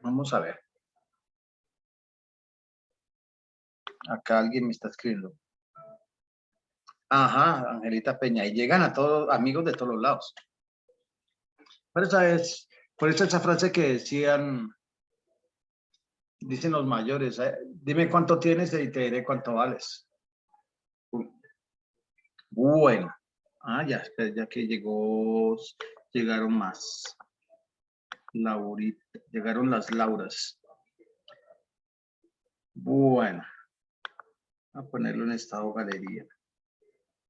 Vamos a ver. Acá alguien me está escribiendo. Ajá, Angelita Peña. Y llegan a todos, amigos de todos los lados. Por eso esa frase que dicen los mayores, dime cuánto tienes y te diré cuánto vales. Bueno. Ya, ya que llegaron más. Laurita, llegaron las Lauras. Bueno. A ponerlo en estado galería.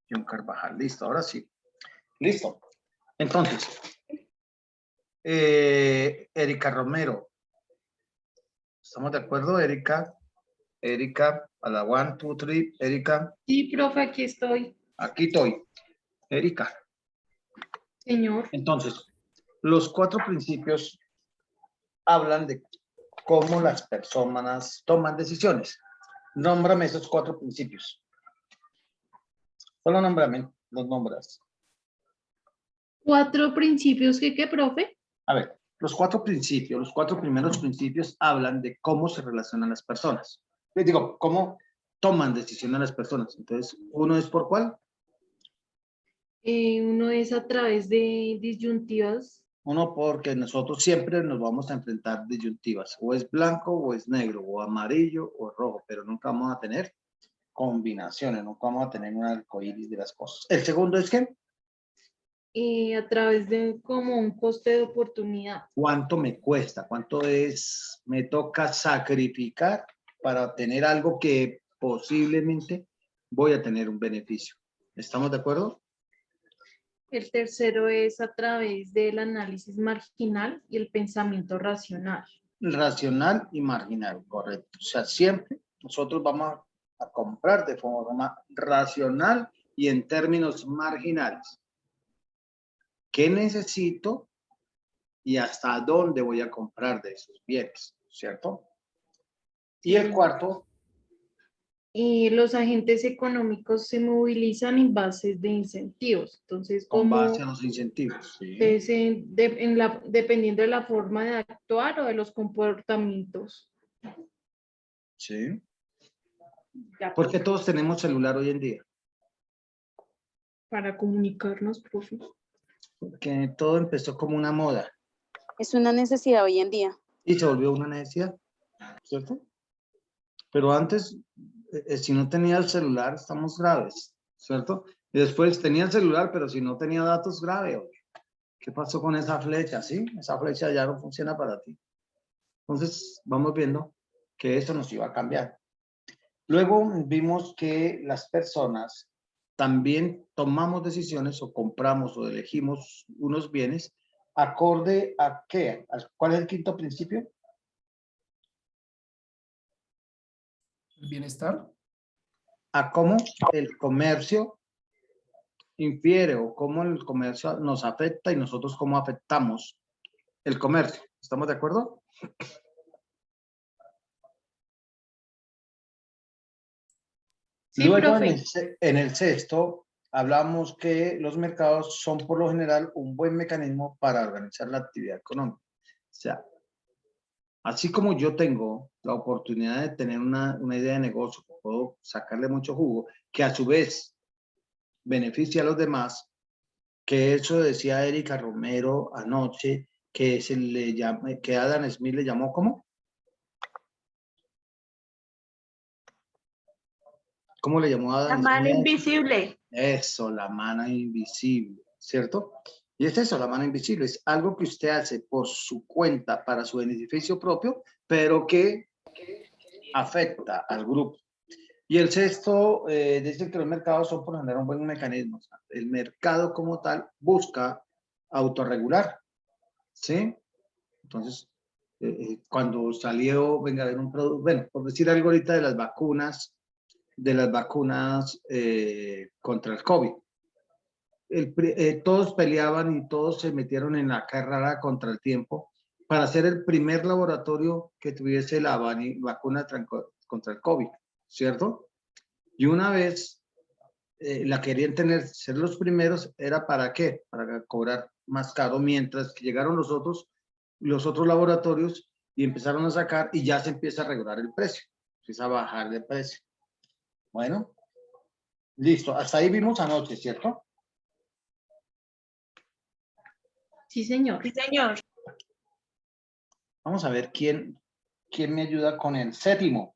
John Carvajal, listo, ahora sí. Listo. Entonces, Erika Romero. ¿Estamos de acuerdo, Erika? Erika, a la 1, 2, 3, Erika. Sí, profe, aquí estoy. Aquí estoy. Erika. Señor. Entonces, los 4 principios hablan de cómo las personas toman decisiones. Nómbrame esos 4 principios. Solo nómbrame, los nombras. 4 principios que, ¿qué, profe? A ver, los 4 principios, los 4 primeros principios hablan de cómo se relacionan las personas. Les digo, cómo toman decisiones las personas. Entonces, ¿uno es por cuál? Uno es a través de disyuntivas. Uno porque nosotros siempre nos vamos a enfrentar disyuntivas. O es blanco o es negro, o amarillo o rojo, pero nunca vamos a tener combinaciones, nunca vamos a tener un arcoíris de las cosas. El segundo es que A través de como un coste de oportunidad. ¿cuánto me cuesta? Me toca sacrificar para tener algo que posiblemente voy a tener un beneficio? ¿Estamos de acuerdo? El tercero es a través del análisis marginal y el pensamiento racional. Racional y marginal, correcto. O sea, siempre nosotros vamos a comprar de forma racional y en términos marginales. ¿Qué necesito y hasta dónde voy a comprar de esos bienes? ¿Cierto? Y el cuarto. Y los agentes económicos se movilizan en bases de incentivos. Entonces, Con como base a los incentivos. ¿Sí? dependiendo de la forma de actuar o de los comportamientos. Sí. Ya, Porque todos tenemos celular hoy en día. para comunicarnos, profe. Porque todo empezó como una moda. Es una necesidad hoy en día. Y se volvió una necesidad, ¿cierto? Pero antes, si no tenía el celular, estamos graves, ¿cierto? Y después tenía el celular, pero si no tenía datos, grave. Oye. ¿Qué pasó con esa flecha? ¿Sí? Esa flecha ya no funciona para ti. Entonces, vamos viendo que eso nos iba a cambiar. Luego vimos que las personas también tomamos decisiones o compramos o elegimos unos bienes acorde a qué. ¿Cuál es el quinto principio? ¿El bienestar? A cómo el comercio infiere o cómo el comercio nos afecta y nosotros cómo afectamos el comercio. ¿Estamos de acuerdo? Sí, Luego profe. en el sexto hablamos que los mercados son por lo general un buen mecanismo para organizar la actividad económica. O sea, así como yo tengo la oportunidad de tener una idea de negocio, puedo sacarle mucho jugo, que a su vez beneficia a los demás, que eso decía Erika Romero anoche, que que Adam Smith le llamó ¿cómo? ¿Cómo le llamó a Adam Smith? La mano invisible. Eso, la mano invisible, ¿cierto? Y es eso, la mano invisible, es algo que usted hace por su cuenta, para su beneficio propio, pero que afecta al grupo. Y el sexto, dice que los mercados son por lo general un buen mecanismo. O sea, el mercado como tal busca autorregular, ¿sí? Entonces, cuando salió, venga a ver un producto, bueno, por decir algo ahorita de las vacunas contra el COVID. Todos peleaban y todos se metieron en la carrera contra el tiempo para ser el primer laboratorio que tuviese la vacuna contra el COVID, ¿cierto? Y una vez la querían ser los primeros, ¿era para qué? Para cobrar más caro, mientras que llegaron los otros laboratorios y empezaron a sacar y ya se empieza a regular el precio, empieza a bajar de precio. Bueno, listo, hasta ahí vimos anoche, ¿cierto? Sí, señor. Sí, señor. Vamos a ver quién me ayuda con el séptimo.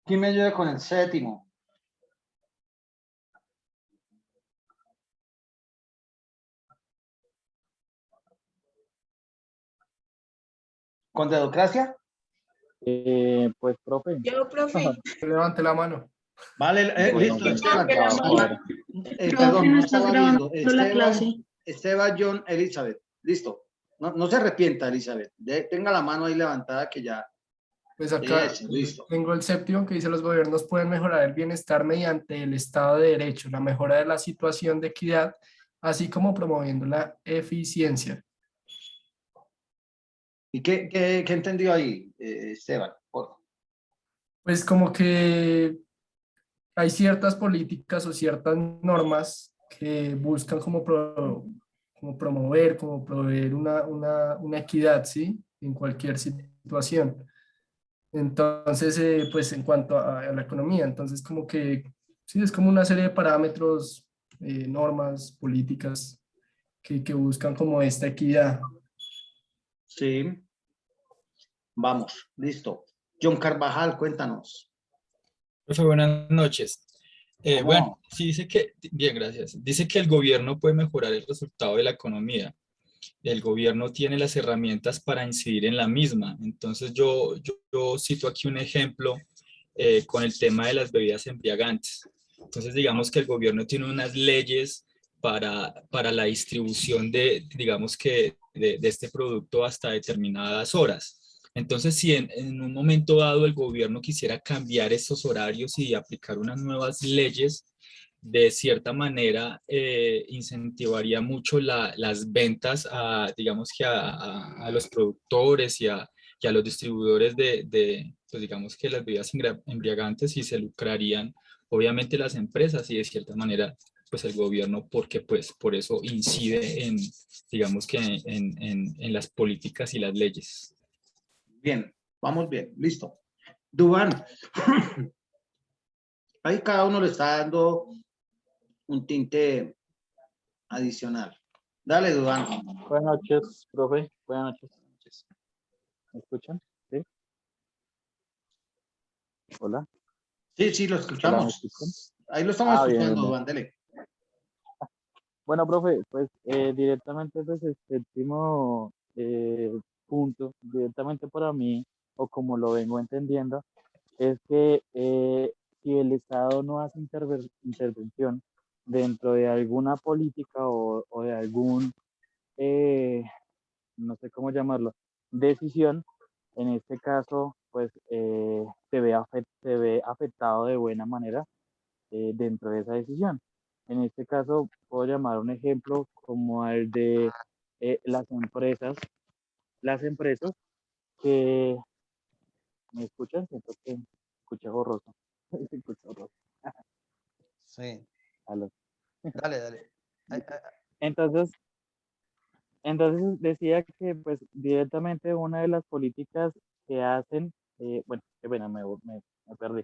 ¿Quién me ayuda con el séptimo? ¿Con dedocracia? Pues, profe, Yo, profe. Levante la mano. Vale, Yo listo, también Esteban. levanté la mano. Perdón, no estás estaba grabando viendo. la clase. Esteban, John, Elizabeth. Listo. No se arrepienta, Elizabeth. Tenga la mano ahí levantada que ya. Pues acá Eso, listo. tengo el séptimo que dice los gobiernos pueden mejorar el bienestar mediante el Estado de Derecho, la mejora de la situación de equidad, así como promoviendo la eficiencia. ¿Y qué entendió ahí, Esteban? Por favor. Pues como que hay ciertas políticas o ciertas normas que buscan como promover, como proveer una equidad, ¿sí? En cualquier situación. Entonces, pues en cuanto a la economía, entonces como que, sí, es como una serie de parámetros, normas, políticas que buscan como esta equidad. Sí. Vamos, listo. John Carvajal, cuéntanos. Profe, buenas noches. ¿Cómo Bueno, vamos? sí dice que, bien, gracias. Dice que el gobierno puede mejorar el resultado de la economía. El gobierno tiene las herramientas para incidir en la misma. Entonces yo cito aquí un ejemplo con el tema de las bebidas embriagantes. Entonces digamos que el gobierno tiene unas leyes para la distribución digamos que de este producto hasta determinadas horas. Entonces, si en un momento dado el gobierno quisiera cambiar estos horarios y aplicar unas nuevas leyes, de cierta manera incentivaría mucho las ventas digamos que a los productores y a los distribuidores pues digamos que las bebidas embriagantes y se lucrarían obviamente las empresas y de cierta manera pues el gobierno porque pues por eso incide digamos que en las políticas y las leyes. Bien, vamos bien, listo. Dubán, ahí cada uno le está dando un tinte adicional. Dale, Dubán. buenas noches, profe, buenas noches. ¿Me escuchan? ¿Sí? Hola, Sí, lo hola, ¿me escuchamos. escuchan? Ahí lo estamos Bien, escuchando, bien. Dubán, dale. Bueno, profe, pues directamente desde el séptimo punto, directamente para mí, o como lo vengo entendiendo, es que si el Estado no hace intervención dentro de alguna política o de algún, no sé cómo llamarlo, decisión, en este caso, pues se ve afectado de buena manera dentro de esa decisión. En este caso, puedo llamar un ejemplo como el de las empresas que me escuchan, siento que escucha borroso. Se escucha borroso. Sí, Aló. dale. Entonces, entonces decía que pues directamente una de las políticas que hacen, bueno, qué pena, me perdí.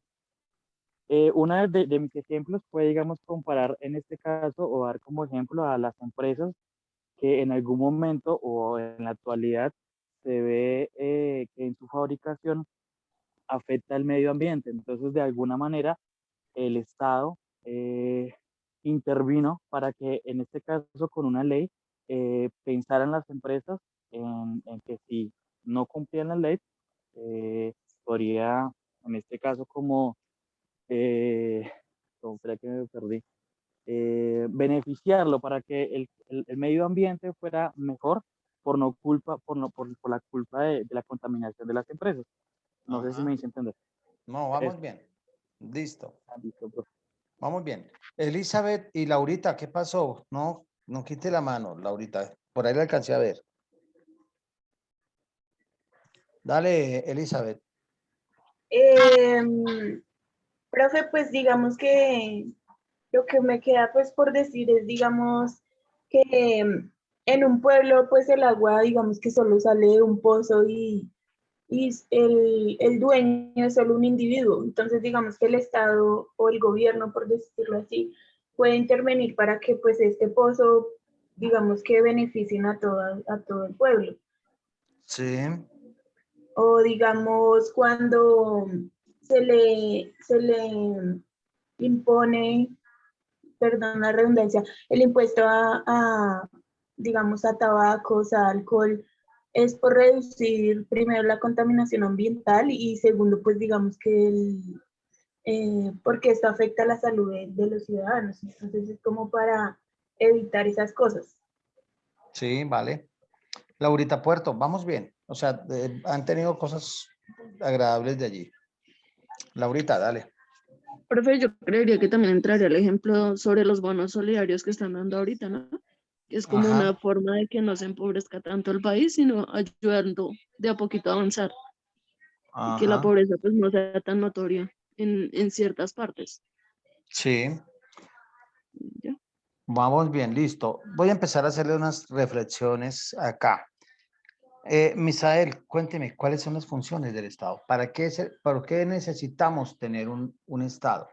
Una de mis ejemplos fue, digamos, comparar en este caso o dar como ejemplo a las empresas que en algún momento o en la actualidad se ve que en su fabricación afecta el medio ambiente. Entonces, de alguna manera, el Estado intervino para que, en este caso, con una ley, pensaran las empresas en que si no cumplían la ley, podría, en este caso, como será que me perdí, beneficiarlo para que el medio ambiente fuera mejor por no culpa, por la culpa de la contaminación de las empresas. No sé si Ajá. me hice entender. No, Eso. vamos bien. Listo. Listo, profe. Vamos bien. Elizabeth y Laurita, ¿qué pasó? No quite la mano, Laurita. Por ahí la alcancé a ver. Dale, Elizabeth. Profe, pues digamos que lo que me queda pues por decir es, digamos, que en un pueblo, pues el agua, digamos que solo sale de un pozo y el dueño es solo un individuo. Entonces, digamos que el Estado o el gobierno, por decirlo así, puede intervenir para que pues este pozo, digamos que beneficien a todo el pueblo. Sí, O digamos cuando se le impone, perdón la redundancia, el impuesto digamos, a tabacos, a alcohol, es por reducir primero la contaminación ambiental y segundo, pues digamos que porque esto afecta la salud de los ciudadanos. Entonces es como para evitar esas cosas. sí, vale. Laurita Puerto, vamos bien. O sea, han tenido cosas agradables de allí. Laurita, dale. Profe, yo creería que también entraría el ejemplo sobre los bonos solidarios que están dando ahorita, ¿no? Que es como una Ajá, forma de que no se empobrezca tanto el país, sino ayudando de a poquito a avanzar y que la ajá, pobreza pues no sea tan notoria en ciertas partes. sí. ¿Ya? Vamos bien, listo. Voy a empezar a hacerle unas reflexiones acá. Misael, cuénteme, ¿cuáles son las funciones del Estado? ¿Para qué necesitamos tener un Estado,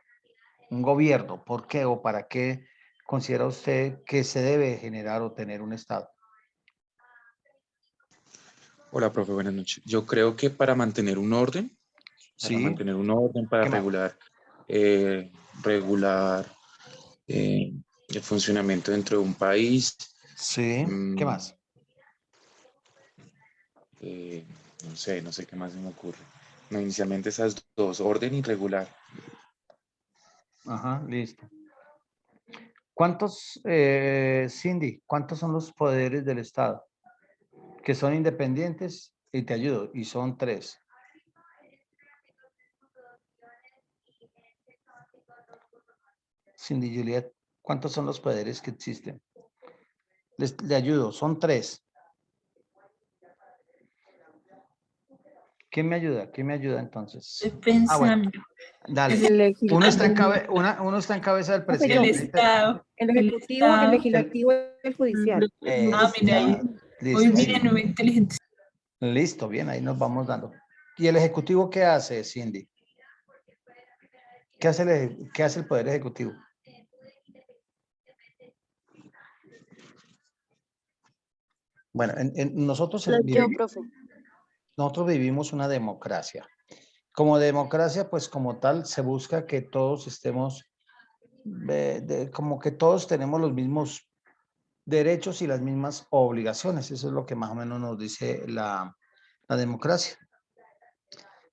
un gobierno? ¿Por qué o para qué considera usted que se debe generar o tener un Estado? Hola, profe, buenas noches. Yo creo que para mantener un orden, Sí, para ¿qué más? eh, regular el funcionamiento dentro de un país, Sí, ¿qué mm, más? eh, no sé qué más se me ocurre. No, inicialmente esas dos, orden y regular. Ajá, listo. Cindy, cuántos son los poderes del Estado? Que son independientes y te ayudo, y son tres. Cindy Juliet, ¿cuántos son los poderes que existen? Le ayudo, son tres. ¿Quién me ayuda? ¿Quién me ayuda entonces? Estoy Ah, bueno, pensando. dale. El Uno está en, legislativo, uno está en cabeza del El presidente. Estado. El El ejecutivo, el Estado. legislativo y el judicial. Ah, mira ahí. Muy Listo, bien, muy inteligente. listo, bien, ahí nos vamos dando. ¿Y el ejecutivo qué hace, Cindy? ¿Qué hace el poder ejecutivo? Bueno, yo, profe. nosotros vivimos una democracia. Como democracia, pues como tal, se busca que todos estemos, como que todos tenemos los mismos derechos y las mismas obligaciones. Eso es lo que más o menos nos dice la democracia.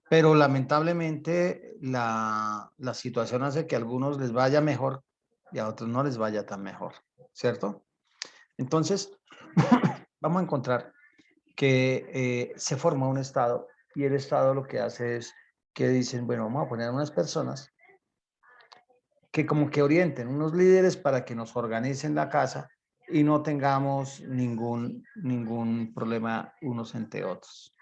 Pero lamentablemente la situación hace que a algunos les vaya mejor y a otros no les vaya tan mejor, ¿cierto? Entonces, vamos a encontrar que se forma un Estado y el Estado lo que hace es que dicen, bueno, vamos a poner unas personas que como que orienten, unos líderes para que nos organicen la casa y no tengamos ningún problema unos entre otros.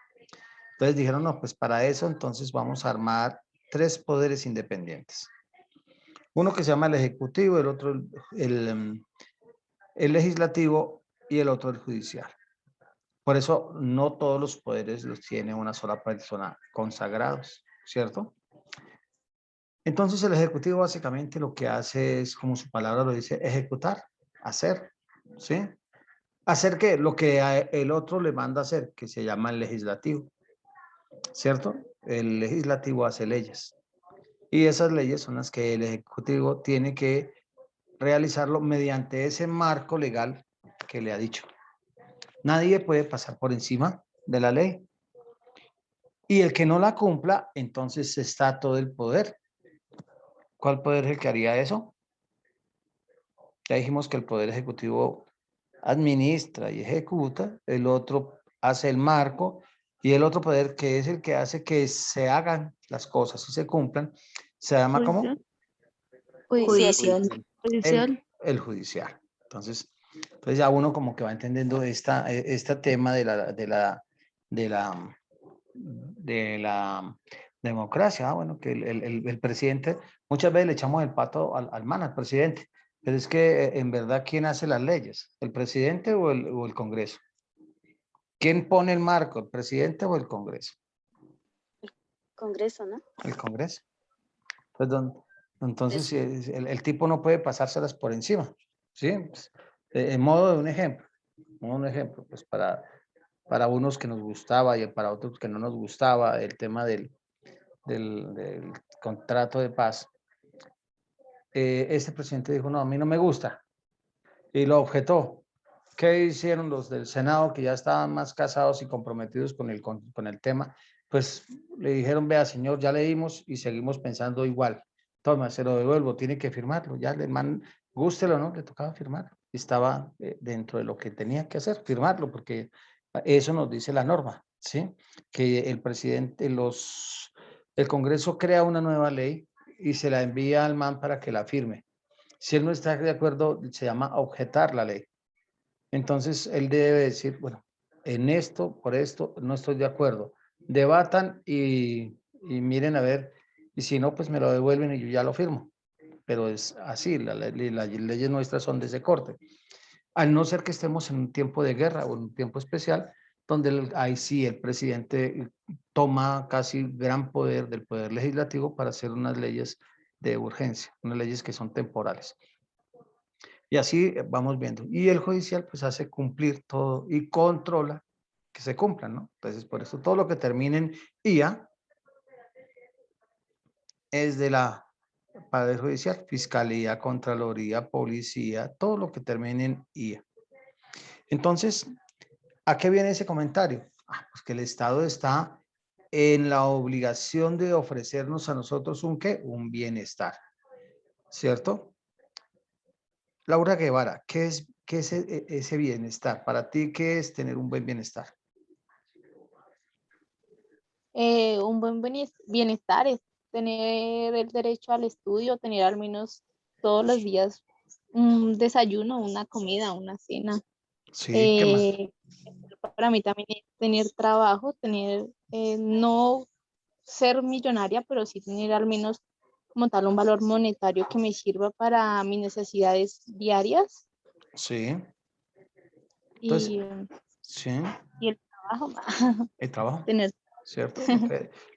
Entonces dijeron, no, pues para eso entonces vamos a armar tres poderes independientes. Uno que se llama el Ejecutivo, el otro el Legislativo y el otro el Judicial. Por eso no todos los poderes los tiene una sola persona consagrados, ¿cierto? Entonces el Ejecutivo básicamente lo que hace es, como su palabra lo dice, ejecutar, hacer, ¿sí? Hacer que lo que el otro le manda a hacer, que se llama el Legislativo, ¿cierto? El Legislativo hace leyes. Y esas leyes son las que el Ejecutivo tiene que realizarlo mediante ese marco legal que le ha dicho. Nadie puede pasar por encima de la ley. Y el que no la cumpla, entonces está todo el poder. ¿Cuál poder es el que haría eso? Ya dijimos que el Poder Ejecutivo administra y ejecuta, el otro hace el marco y el otro poder que es el que hace que se hagan las cosas y se cumplan, se llama Judicial. ¿cómo? Judicial. Judicial. Judicial. El judicial. Entonces ya uno como que va entendiendo este tema de la democracia. Bueno, que el presidente, muchas veces le echamos el pato al man, al presidente, Pero es que en verdad, ¿quién hace las leyes? ¿El presidente o el Congreso? ¿Quién pone el marco? ¿El presidente o el Congreso? Congreso, ¿no? El Congreso. Pues entonces Eso. si el tipo no puede pasárselas por encima, ¿sí? Pues, en modo de un ejemplo, pues para unos que nos gustaba y para otros que no nos gustaba el tema del contrato de paz. Este presidente dijo, no, a mí no me gusta, y lo objetó. ¿Qué hicieron los del Senado que ya estaban más casados y comprometidos con el tema? Pues le dijeron, vea señor, ya leímos y seguimos pensando igual. Toma, se lo devuelvo, tiene que firmarlo. Ya el man, gústelo o no, le tocaba firmar. Estaba dentro de lo que tenía que hacer, firmarlo, porque eso nos dice la norma, ¿sí? Que el presidente, el Congreso crea una nueva ley y se la envía al man para que la firme. Si él no está de acuerdo, se llama objetar la ley. Entonces, él debe decir, bueno, en esto, por esto, no estoy de acuerdo. Debatan y miren a ver, y si no, pues me lo devuelven y yo ya lo firmo. Pero es así, las leyes nuestras son de ese corte. Al no ser que estemos en un tiempo de guerra o en un tiempo especial, donde ahí sí el presidente toma casi gran poder del poder legislativo para hacer unas leyes de urgencia, unas leyes que son temporales. Y así vamos viendo. Y el judicial pues hace cumplir todo y controla que se cumplan, ¿no? Entonces, por eso todo lo que termine en IA es de la Poder Judicial, Fiscalía, Contraloría, Policía, todo lo que termine en IA. Entonces, ¿a qué viene ese comentario? Pues que el Estado está en la obligación de ofrecernos a nosotros un ¿qué? Un bienestar, ¿cierto? Laura Guevara, ¿qué es ese bienestar? Para ti, ¿qué es tener un buen bienestar? Un buen bienestar es tener el derecho al estudio, tener al menos todos los días un desayuno, una comida, una cena. Sí, ¿qué más? Para mí también es tener trabajo, no ser millonaria, pero sí tener al menos como tal un valor monetario que me sirva para mis necesidades diarias Sí. Entonces, y, sí, y el trabajo, el trabajo, tener ¿cierto?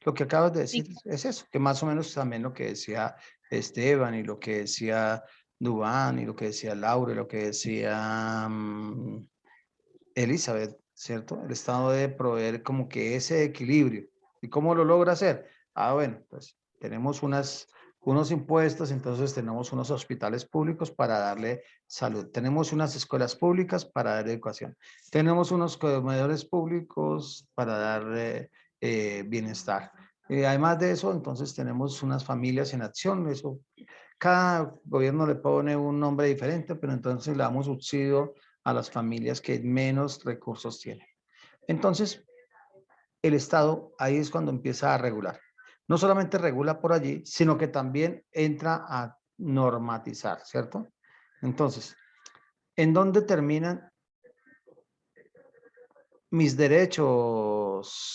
Lo que acabas de decir es eso, que más o menos también lo que decía Esteban y lo que decía Duván y lo que decía Laura y lo que decía Elizabeth, ¿cierto? El Estado debe proveer como que ese equilibrio. ¿Y cómo lo logra hacer? Bueno, pues tenemos unos impuestos, entonces tenemos unos hospitales públicos para darle salud. Tenemos unas escuelas públicas para dar educación. Tenemos unos comedores públicos para dar bienestar. Además de eso, entonces tenemos unas familias en acción. Eso, cada gobierno le pone un nombre diferente, pero entonces le damos subsidio a las familias que menos recursos tienen. Entonces, el Estado ahí es cuando empieza a regular. No solamente regula por allí, sino que también entra a normatizar, ¿cierto? Entonces, ¿en dónde terminan mis derechos?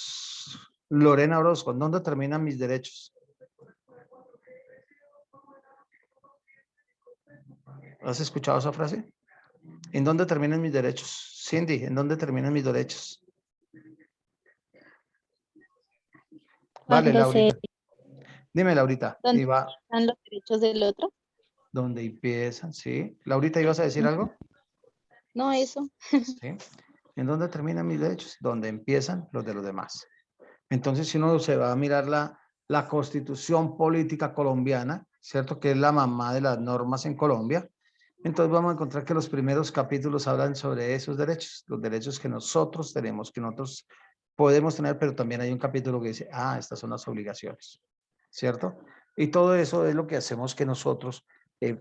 Lorena Orozco, ¿en dónde terminan mis derechos? ¿Has escuchado esa frase? ¿En dónde terminan mis derechos? Cindy, ¿en dónde terminan mis derechos? Vale, cuando se Laurita. Dime, Laurita. donde Iba, están los derechos del otro. ¿dónde empiezan? ¿Sí? Laurita, ¿ibas a decir algo? No, eso. ¿Sí? ¿En dónde terminan mis derechos? Donde empiezan los de los demás. Entonces, si uno se va a mirar la Constitución Política Colombiana, ¿cierto? Que es la mamá de las normas en Colombia. Entonces vamos a encontrar que los primeros capítulos hablan sobre esos derechos, los derechos que nosotros tenemos, que nosotros podemos tener, pero también hay un capítulo que dice, estas son las obligaciones, ¿cierto? Y todo eso es lo que hacemos que nosotros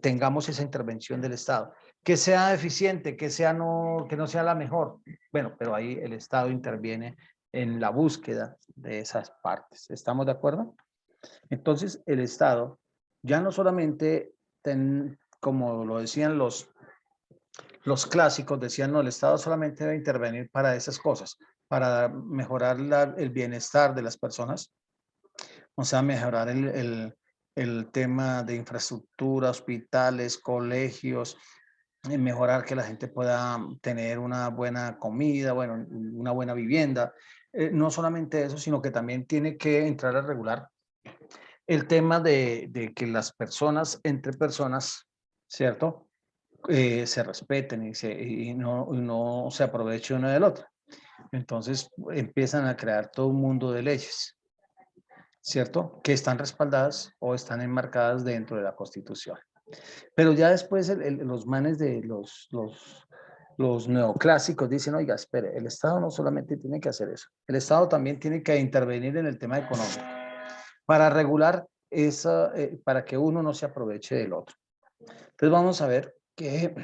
tengamos esa intervención del Estado. Que sea eficiente, que no sea la mejor. Bueno, pero ahí el Estado interviene en la búsqueda de esas partes. ¿Estamos de acuerdo? Entonces, el Estado ya no solamente, como lo decían los clásicos, decían, no, el Estado solamente debe intervenir para esas cosas, para mejorar el bienestar de las personas, o sea, mejorar el tema de infraestructura, hospitales, colegios, mejorar que la gente pueda tener una buena comida, bueno, una buena vivienda. No solamente eso, sino que también tiene que entrar a regular el tema de que las personas, entre personas, ¿cierto? Se respeten y no se aproveche uno del otro. Entonces empiezan a crear todo un mundo de leyes, ¿cierto? Que están respaldadas o están enmarcadas dentro de la Constitución. Pero ya después los manes de los neoclásicos dicen, oiga, espere, el Estado no solamente tiene que hacer eso, el Estado también tiene que intervenir en el tema económico para regular esa, para que uno no se aproveche del otro. Entonces vamos a ver que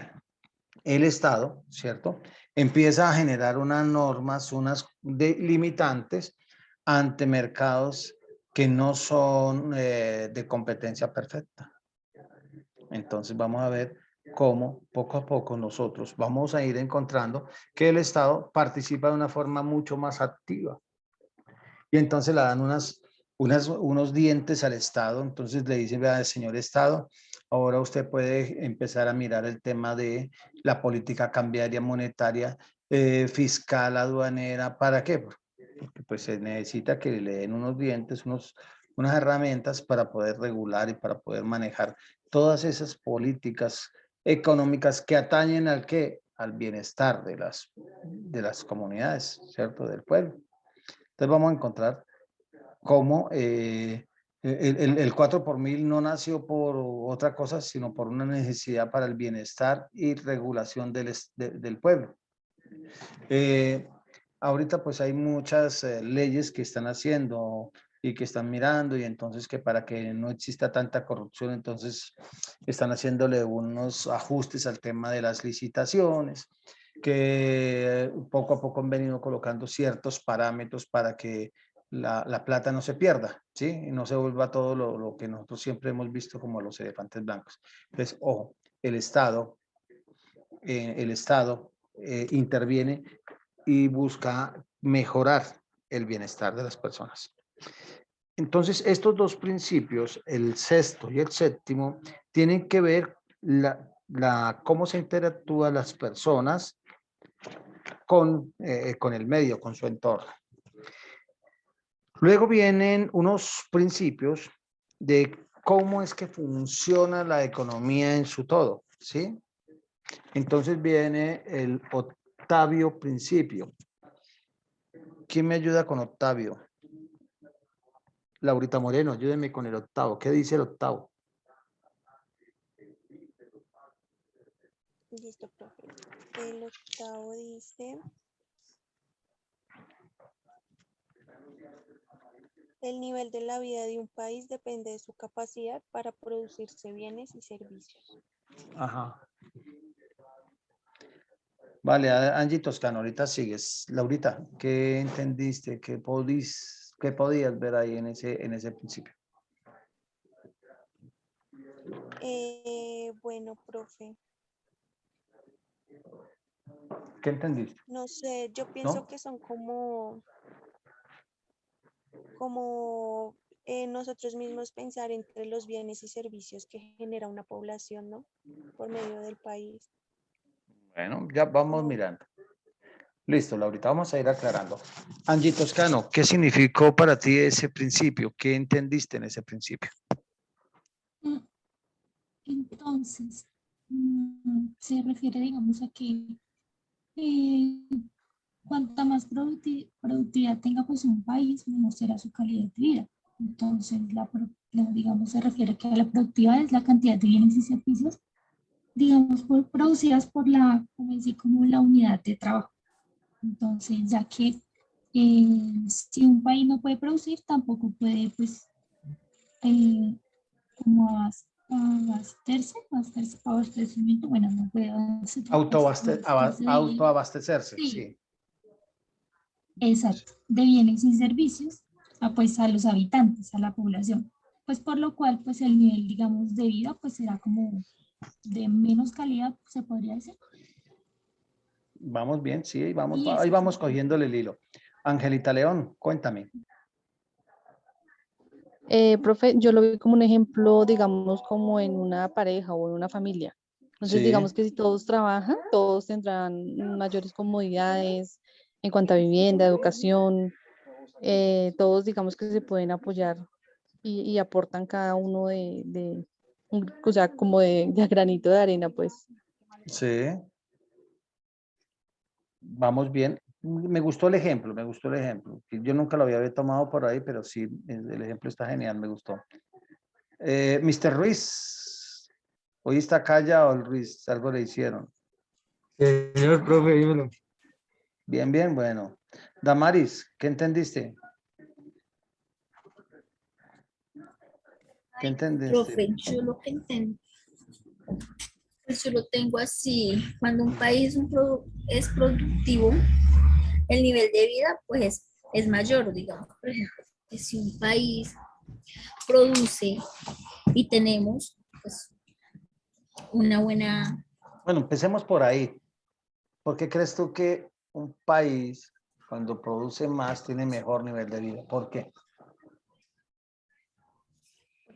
el Estado, ¿cierto? Empieza a generar unas normas, unas limitantes ante mercados que no son de competencia perfecta. Entonces vamos a ver cómo poco a poco nosotros vamos a ir encontrando que el Estado participa de una forma mucho más activa. Y entonces le dan unos dientes al Estado. Entonces le dicen, vea, señor Estado, ahora usted puede empezar a mirar el tema de la política cambiaria, monetaria, fiscal, aduanera. ¿Para qué? Porque pues se necesita que le den unos dientes, unas herramientas para poder regular y para poder manejar todas esas políticas económicas que atañen al bienestar de las comunidades, ¿cierto? Del pueblo. Entonces vamos a encontrar cómo el 4 por mil no nació por otra cosa, sino por una necesidad para el bienestar y regulación del pueblo. Ahorita pues hay muchas leyes que están haciendo y que están mirando, y entonces que para que no exista tanta corrupción, entonces están haciéndole unos ajustes al tema de las licitaciones, que poco a poco han venido colocando ciertos parámetros para que la plata no se pierda, ¿sí? Y no se vuelva todo lo que nosotros siempre hemos visto como los elefantes blancos. Entonces, ojo, el Estado interviene y busca mejorar el bienestar de las personas. Entonces, estos dos principios, el sexto y el séptimo, tienen que ver cómo se interactúan las personas con el medio, con su entorno. Luego vienen unos principios de cómo es que funciona la economía en su todo, ¿sí? Entonces viene el octavio principio. ¿Quién me ayuda con octavio? Laurita Moreno, ayúdeme con el octavo. ¿Qué dice el octavo? Listo, profe. El octavo dice, el nivel de la vida de un país depende de su capacidad para producirse bienes y servicios. Ajá. Vale, Angie Toscano, ahorita sigues. Laurita, ¿qué entendiste? ¿Qué podías ver ahí en ese principio? Bueno, profe. ¿Qué entendiste? No sé, yo pienso que son como nosotros mismos pensar entre los bienes y servicios que genera una población, ¿no? Por medio del país. Bueno, ya vamos mirando. Listo, Laurita, vamos a ir aclarando. Angie Toscano, ¿qué significó para ti ese principio? ¿Qué entendiste en ese principio? Entonces, se refiere, digamos, a que cuanta más productividad tenga pues un país, menor será su calidad de vida. Entonces, digamos, se refiere que la productividad es la cantidad de bienes y servicios, digamos, producidas por como la unidad de trabajo. Entonces, ya que si un país no puede producir, tampoco puede, pues, como abastecimiento, bueno, no puede autoabastecerse, sí. Exacto, de bienes y servicios pues a los habitantes, a la población, pues por lo cual pues el nivel, digamos, de vida pues será como de menos calidad, se podría decir. Vamos bien, sí, ahí vamos cogiéndole el hilo. Angelita León, cuéntame. Profe, yo lo vi como un ejemplo, digamos, como en una pareja o en una familia. Entonces, Sí, digamos que si todos trabajan, todos tendrán mayores comodidades en cuanto a vivienda, educación, todos, digamos, que se pueden apoyar y aportan cada uno o sea, como de a granito de arena, pues. sí, vamos bien. Me gustó el ejemplo, me gustó el ejemplo. Yo nunca lo había tomado por ahí, pero sí, el ejemplo está genial, me gustó. Mr. Ruiz, hoy está callado el Ruiz, algo le hicieron. Señor profe, dímelo. Bien, bien, bueno. Damaris, ¿qué entendiste? ¿Qué entendiste? Profe, yo lo que entiendo, pues yo lo tengo así, cuando un país es productivo, el nivel de vida pues es mayor, digamos, por ejemplo, que si un país produce y tenemos pues una buena, Bueno, empecemos por ahí. ¿Por qué crees tú que un país, cuando produce más, tiene mejor nivel de vida? ¿Por qué?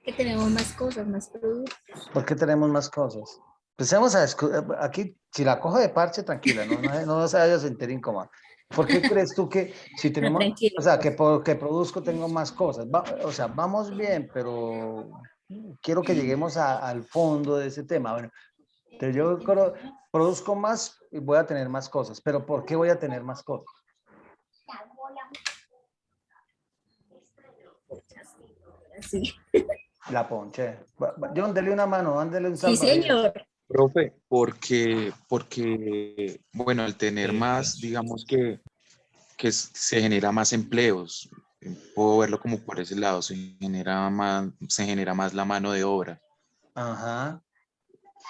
que tenemos más cosas, más productos. ¿Por qué tenemos más cosas? Empecemos aquí, si la cojo de parche, tranquila, no se vaya a sentir incómoda. ¿Por qué crees tú que si No, tenemos, tranquilo. o sea, que porque produzco tengo más cosas? O sea, vamos bien, pero quiero que lleguemos al fondo de ese tema. Bueno, entonces produzco más y voy a tener más cosas, pero ¿por qué voy a tener más cosas? Sí, La ponche. John, dele una mano, ándele un sí, salvavidas. señor. Profe, porque, bueno, al tener más, digamos que se genera más empleos. Puedo verlo como por ese lado, se genera más la mano de obra. Ajá,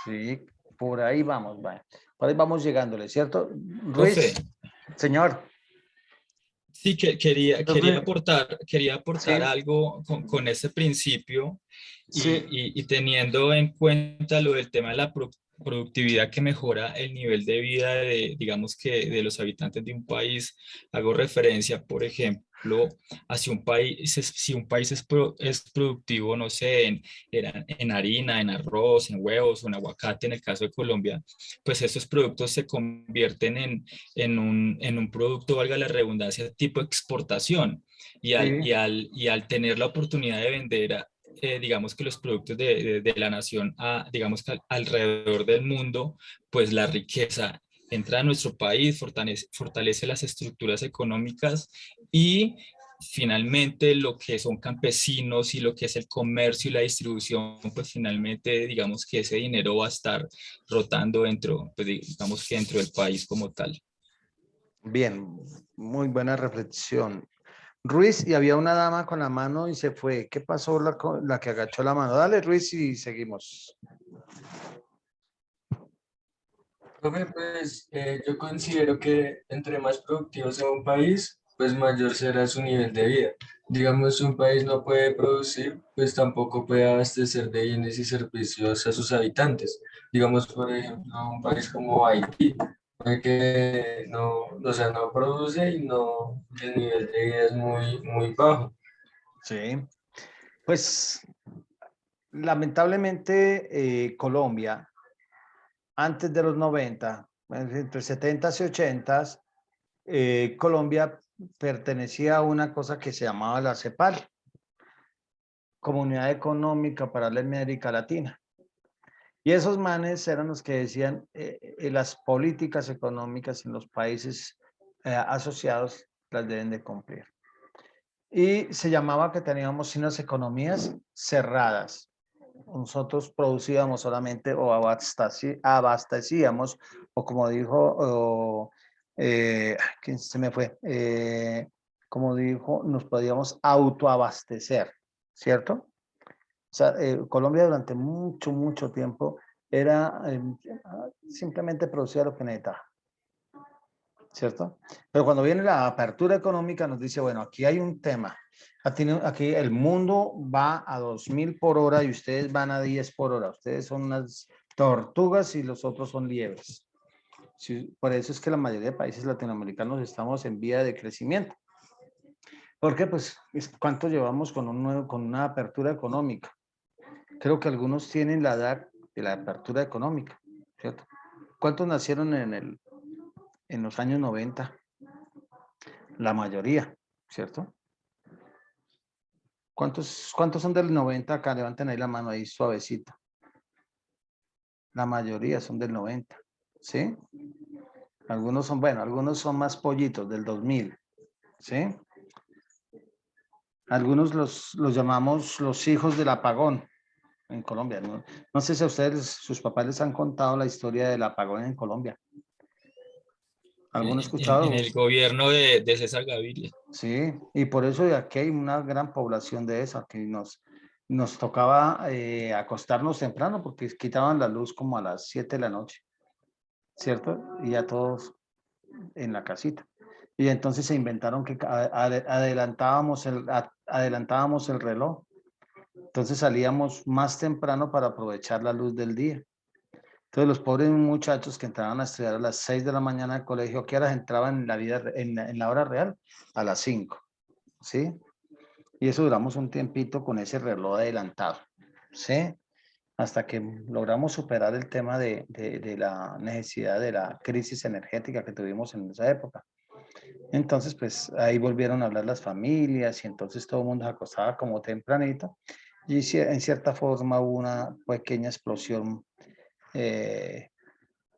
sí, por ahí vamos, va. Por ahí vamos llegándole, ¿cierto? Profe, Ruiz, señor. sí que Profe, quería aportar Sí, algo con ese principio sí, y teniendo en cuenta lo del tema de la productividad que mejora el nivel de vida de, digamos que de los habitantes de un país. Hago referencia, por ejemplo, a si un país es productivo, no sé, en harina, en arroz, en huevos o en aguacate, en el caso de Colombia, pues estos productos se convierten en un producto, valga la redundancia, tipo exportación. sí. Y al tener la oportunidad de vender, digamos que los productos de la nación, digamos que alrededor del mundo, pues la riqueza entra a nuestro país, fortalece las estructuras económicas y finalmente lo que son campesinos y lo que es el comercio y la distribución, pues finalmente digamos que ese dinero va a estar rotando dentro, pues digamos que dentro del país como tal. Bien, muy buena reflexión. Ruiz, y había una dama con la mano y se fue. ¿Qué pasó la que agachó la mano? Dale, Ruiz, y seguimos. profe, pues yo considero que entre más productivo sea un país, pues mayor será su nivel de vida. Digamos, si un país no puede producir, pues tampoco puede abastecer de bienes y servicios a sus habitantes. Digamos, por ejemplo, un país como Haití, que no, o sea, no produce y no, el nivel de vida es muy, muy bajo. Sí. Pues lamentablemente Colombia, antes de los 90, entre 70s y 80s, Colombia pertenecía a una cosa que se llamaba la CEPAL, Comunidad Económica para la América Latina. Y esos manes eran los que decían las políticas económicas en los países asociados las deben de cumplir. Y se llamaba que teníamos unas economías cerradas. Nosotros producíamos solamente o abastecíamos, o como dijo, ¿quién se me fue? Como dijo, nos podíamos autoabastecer, ¿cierto? O sea, Colombia durante mucho tiempo era simplemente producía lo que necesitaba, ¿cierto? Pero cuando viene la apertura económica nos dice, bueno, aquí hay un tema. Aquí el mundo va a 2000 por hora y ustedes van a 10 por hora. Ustedes son unas tortugas y los otros son liebres. Sí, por eso es que la mayoría de países latinoamericanos estamos en vía de crecimiento. Porque pues, ¿cuánto llevamos con con una apertura económica? Creo que algunos tienen la edad de la apertura económica, ¿cierto? ¿Cuántos nacieron en los años 90? La mayoría, ¿cierto? ¿Cuántos son del 90 acá? Levanten ahí la mano ahí suavecita. La mayoría son del 90, ¿sí? Algunos son, bueno, algunos son más pollitos del 2000, ¿sí? Algunos los llamamos los hijos del apagón en Colombia. No sé si a ustedes, sus papás les han contado la historia del apagón en Colombia. ¿Alguno ha escuchado? En el gobierno de César Gaviria. Sí, y por eso de aquí hay una gran población de esa, que nos tocaba acostarnos temprano porque quitaban la luz como a las 7 de la noche, ¿cierto? Y ya todos en la casita. Y entonces se inventaron que adelantábamos el reloj. Entonces salíamos más temprano para aprovechar la luz del día. Entonces los pobres muchachos que entraban a estudiar a las 6 de la mañana al colegio, ¿qué horas entraban en la vida, en la hora real? A las 5, ¿sí? Y eso duramos un tiempito con ese reloj adelantado, ¿sí? Hasta que logramos superar el tema de la necesidad de la crisis energética que tuvimos en esa época. Entonces, pues ahí volvieron a hablar las familias y entonces todo el mundo se acostaba como tempranito y en cierta forma hubo una pequeña explosión de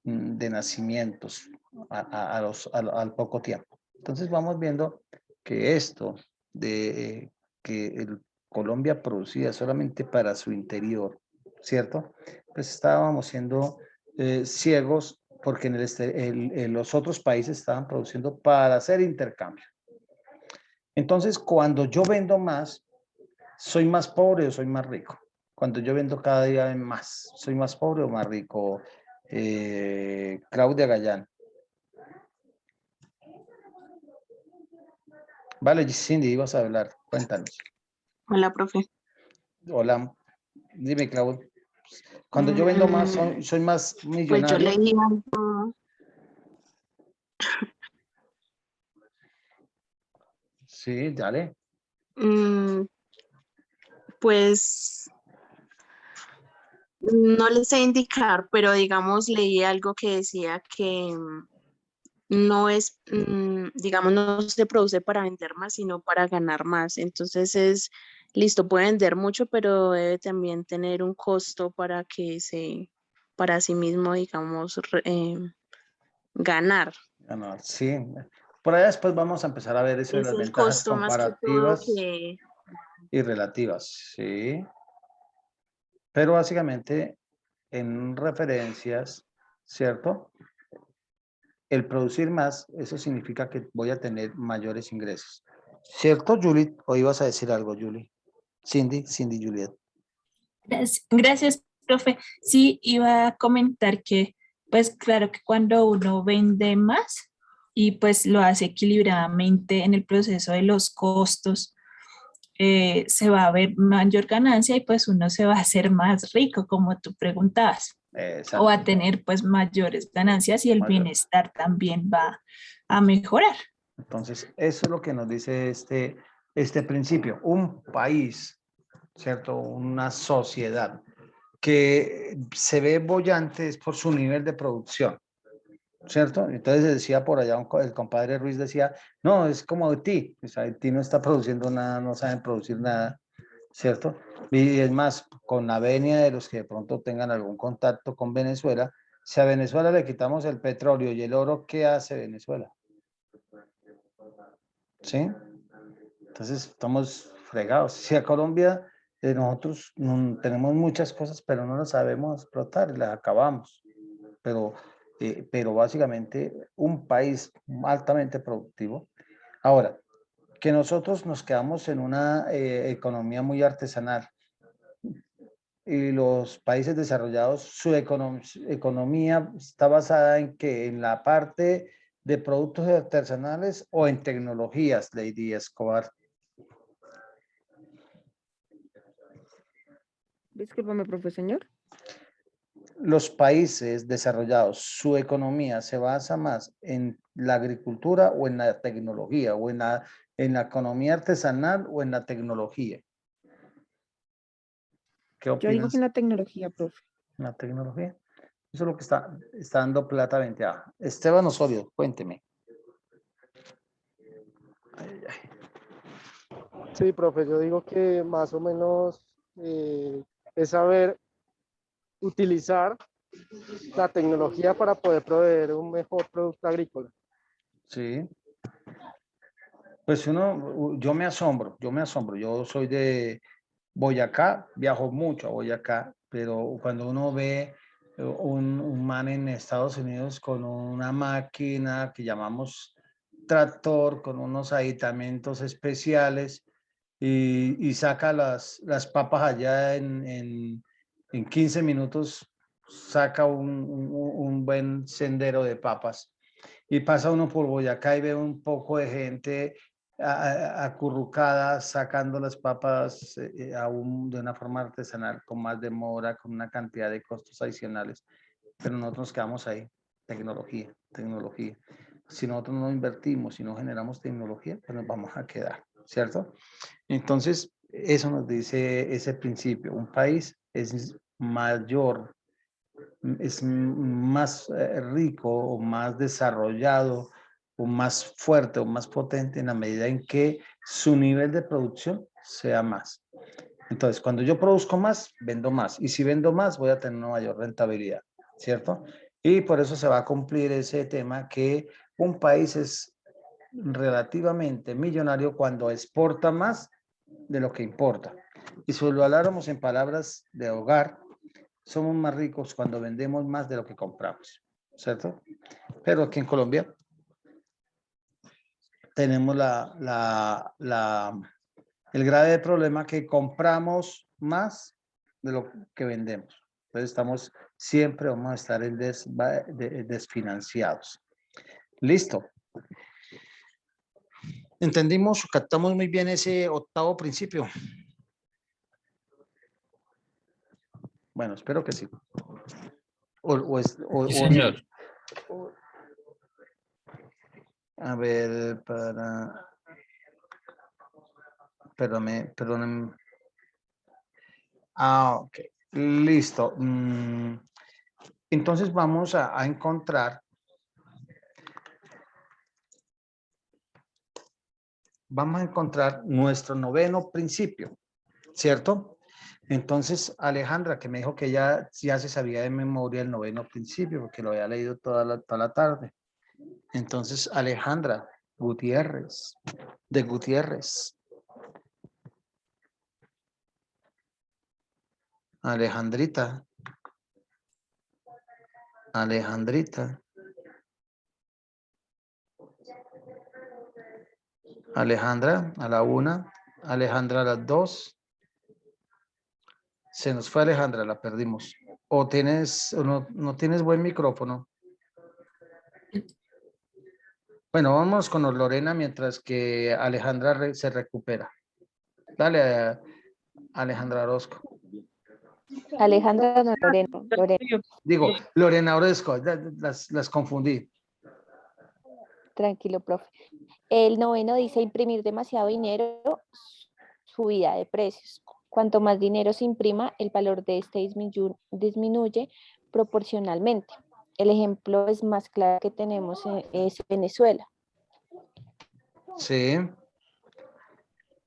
nacimientos al poco tiempo. Entonces vamos viendo que esto de que Colombia producía solamente para su interior, ¿cierto? Pues estábamos siendo ciegos porque en los otros países estaban produciendo para hacer intercambio. Entonces, cuando yo vendo más, ¿soy más pobre o soy más rico? Cuando yo vendo cada día más, ¿soy más pobre o más rico? Claudia Gallán. Vale, Cindy, ibas a hablar. Cuéntanos. Hola, profe. Hola, dime, Claudia. Cuando yo vendo más, ¿soy más Pues yo millonario? leí algo. Sí, dale. Pues no les sé indicar, pero digamos, leí algo que decía que no es, digamos, no se produce para vender más, sino para ganar más. Entonces es, listo, puede vender mucho, pero debe también tener un costo para para sí mismo, digamos, ganar. Ganar, sí. Por allá después vamos a empezar a ver eso de Es las el ventajas costo más que todo comparativas que... y relativas, sí. Pero básicamente en referencias, ¿cierto? El producir más, eso significa que voy a tener mayores ingresos. ¿Cierto, Julie? ¿O ibas a decir algo, Julie? Cindy, Juliet. Gracias, profe. Sí, iba a comentar que, pues claro que cuando uno vende más y pues lo hace equilibradamente en el proceso de los costos, se va a ver mayor ganancia y pues uno se va a hacer más rico, como tú preguntabas, o a tener pues mayores ganancias y el bienestar también va a mejorar. Entonces, eso es lo que nos dice este principio. Un país, ¿cierto? Una sociedad que se ve bollante es por su nivel de producción, ¿cierto? Entonces decía por allá el compadre Ruiz decía, no, es como Haití, pues Haití no está produciendo nada, no saben producir nada, ¿cierto? Y es más, con la venia de los que de pronto tengan algún contacto con Venezuela, si a Venezuela le quitamos el petróleo y el oro, ¿qué hace Venezuela? ¿Sí? Entonces estamos fregados. Si a Colombia nosotros tenemos muchas cosas, pero no las sabemos explotar, las acabamos. Pero básicamente un país altamente productivo. Ahora, que nosotros nos quedamos en una economía muy artesanal y los países desarrollados, su economía está basada en que en la parte de productos artesanales o en tecnologías, Lady Escobar. Discúlpame, profesor. los países desarrollados, su economía se basa más en la agricultura o en la tecnología, o en la economía artesanal o en la tecnología. ¿Qué Yo digo opinas? que en la tecnología, profe. ¿En la tecnología? Eso es lo que está dando plata venteada. Esteban Osorio, cuénteme. Ay, ay. Sí, profe, yo digo que más o menos es saber utilizar la tecnología para poder proveer un mejor producto agrícola. Sí. Pues yo me asombro, yo soy de Boyacá, viajo mucho a Boyacá, pero cuando uno ve un man en Estados Unidos con una máquina que llamamos tractor, con unos aditamentos especiales y saca las papas allá en 15 minutos, saca un buen sendero de papas. Y pasa uno por Boyacá y ve un poco de gente acurrucada sacando las papas de una forma artesanal, con más demora, con una cantidad de costos adicionales. Pero nosotros nos quedamos ahí, tecnología, tecnología. Si nosotros no invertimos, si no generamos tecnología, pues nos vamos a quedar, ¿cierto? Entonces, eso nos dice ese principio. Un país es mayor, es más rico o más desarrollado o más fuerte o más potente en la medida en que su nivel de producción sea más. Entonces, cuando yo produzco más, vendo más. Y si vendo más, voy a tener una mayor rentabilidad, ¿cierto? Y por eso se va a cumplir ese tema que un país es relativamente millonario cuando exporta más de lo que importa. Y si lo habláramos en palabras de hogar, somos más ricos cuando vendemos más de lo que compramos, ¿cierto? Pero aquí en Colombia tenemos el grave problema que compramos más de lo que vendemos. Entonces siempre vamos a estar desfinanciados. Listo. ¿Entendimos, captamos muy bien ese octavo principio? Bueno, espero que sí. Sí, señor. A ver, perdóname. Ok, listo. Entonces vamos a encontrar nuestro noveno principio, ¿cierto? Entonces, Alejandra, que me dijo que ya se sabía de memoria el noveno principio, porque lo había leído toda la tarde. Entonces, Alejandra Gutiérrez, de Gutiérrez. Alejandrita. Alejandrita. Alejandra a la 1, Alejandra a las 2. Se nos fue Alejandra, la perdimos. O no tienes buen micrófono. Bueno, vamos con Lorena mientras que Alejandra se recupera. Dale, Alejandra Orozco. Alejandra, no, Lorena. Digo, Lorena Orozco, las confundí. Tranquilo, profe. El noveno dice imprimir demasiado dinero, subida de precios. Cuanto más dinero se imprima, el valor de este disminuye proporcionalmente. El ejemplo es más claro que tenemos es Venezuela. Sí.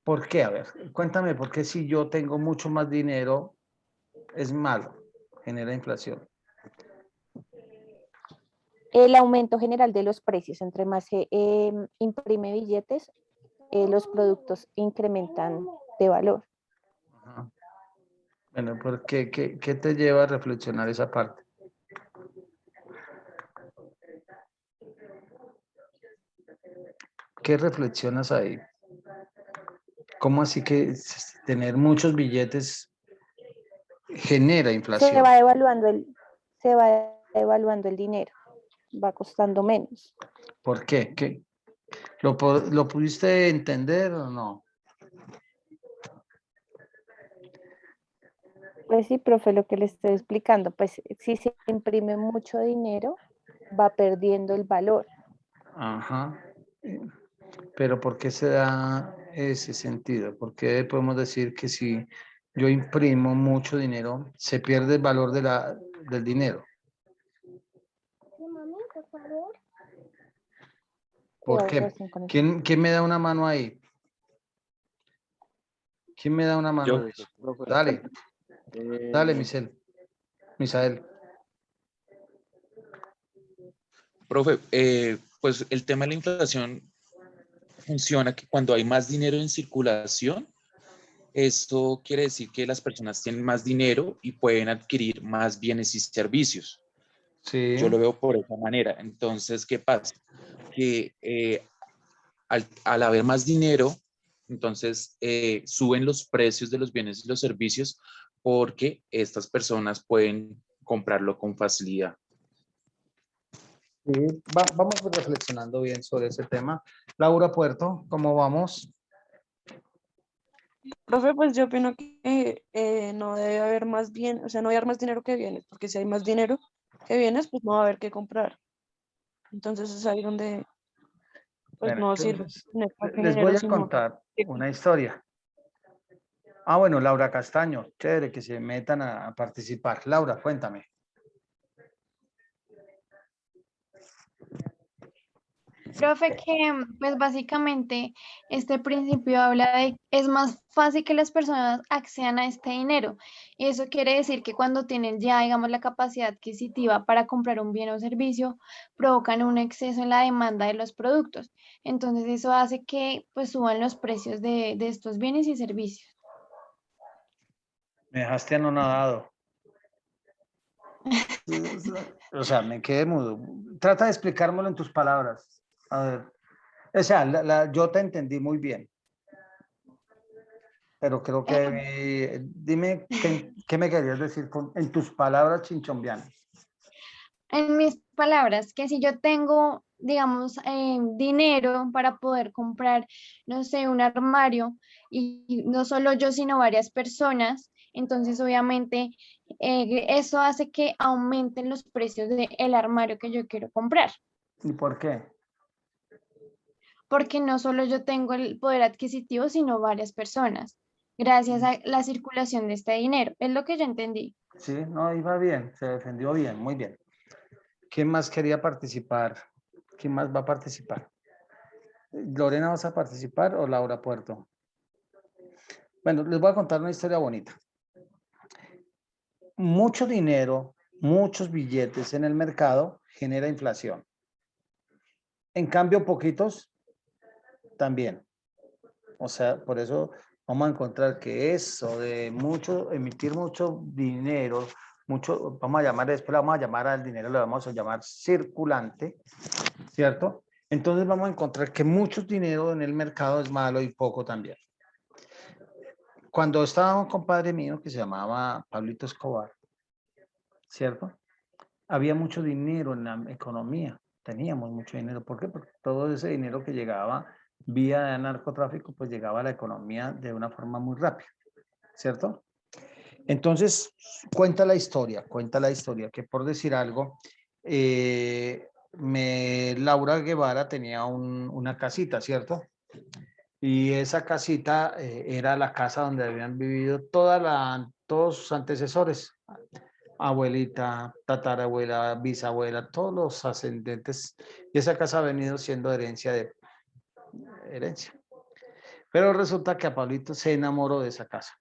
¿Por qué? A ver, cuéntame, ¿por qué si yo tengo mucho más dinero es malo? Genera inflación. El aumento general de los precios, entre más se imprime billetes, los productos incrementan de valor. Ajá. Bueno, ¿por qué? ¿Qué te lleva a reflexionar esa parte? ¿Qué reflexionas ahí? ¿Cómo así que tener muchos billetes genera inflación? Se va devaluando el dinero, va costando menos. ¿Por qué? ¿Lo pudiste entender o no? Pues sí, profe, lo que le estoy explicando, pues si se imprime mucho dinero, va perdiendo el valor. Ajá. Pero ¿por qué se da ese sentido? ¿Por qué podemos decir que si yo imprimo mucho dinero, se pierde el valor del dinero? ¿Por qué? ¿Quién me da una mano ahí? ¿Quién me da una mano Yo, de eso? Profe, Dale, dale, eh, Misael. profe, pues el tema de la inflación funciona que cuando hay más dinero en circulación, esto quiere decir que las personas tienen más dinero y pueden adquirir más bienes y servicios. Sí. Yo lo veo por esa manera. Entonces, ¿qué pasa? Que al haber más dinero, entonces suben los precios de los bienes y los servicios porque estas personas pueden comprarlo con facilidad. Sí, vamos reflexionando bien sobre ese tema. Laura Puerto, ¿cómo vamos? Profe, pues yo opino que no debe haber más bien, o sea, no debe haber más dinero que bienes, porque si hay más dinero que bienes, pues no va a haber qué comprar. Entonces es ahí donde pues Bueno, no sirve entonces, tener más les voy dinero, a sino contar una historia. Ah, bueno, Laura Castaño, chévere que se metan a participar. Laura, cuéntame. Profe, que pues básicamente este principio habla de es más fácil que las personas accedan a este dinero. Y eso quiere decir que cuando tienen ya, digamos, la capacidad adquisitiva para comprar un bien o servicio, provocan un exceso en la demanda de los productos. Entonces eso hace que pues suban los precios de estos bienes y servicios. Me dejaste anonadado. O sea, me quedé mudo. Trata de explicármelo en tus palabras. A ver. O sea, yo te entendí muy bien. Pero creo que dime qué me querías decir en tus palabras chinchombianas. En mis palabras, que si yo tengo, digamos, dinero para poder comprar, no sé, un armario, y no solo yo, sino varias personas, entonces obviamente eso hace que aumenten los precios del armario que yo quiero comprar, ¿Y por qué? porque no solo yo tengo el poder adquisitivo, sino varias personas, gracias a la circulación de este dinero. Es lo que yo entendí. Sí, no, iba bien, se defendió bien, muy bien. ¿Quién más quería participar? ¿Quién más va a participar? ¿Lorena vas a participar o Laura Puerto? Bueno, les voy a contar una historia bonita. Mucho dinero, muchos billetes en el mercado genera inflación. En cambio, poquitos también. O sea, por eso vamos a encontrar que eso de mucho, emitir mucho dinero, mucho, vamos a llamar, después le vamos a llamar al dinero, le vamos a llamar circulante, ¿cierto? Entonces vamos a encontrar que mucho dinero en el mercado es malo y poco también. Cuando estaba un compadre mío que se llamaba Pablito Escobar, ¿cierto? Había mucho dinero en la economía, teníamos mucho dinero. ¿Por qué? Porque todo ese dinero que llegaba vía narcotráfico, pues llegaba a la economía de una forma muy rápida, ¿cierto? Entonces, cuenta la historia, que por decir algo, Laura Guevara tenía una casita, ¿cierto? Y esa casita era la casa donde habían vivido todos sus antecesores, abuelita, tatarabuela, bisabuela, todos los ascendentes. Y esa casa ha venido siendo herencia. Pero resulta que a Pablito se enamoró de esa casa.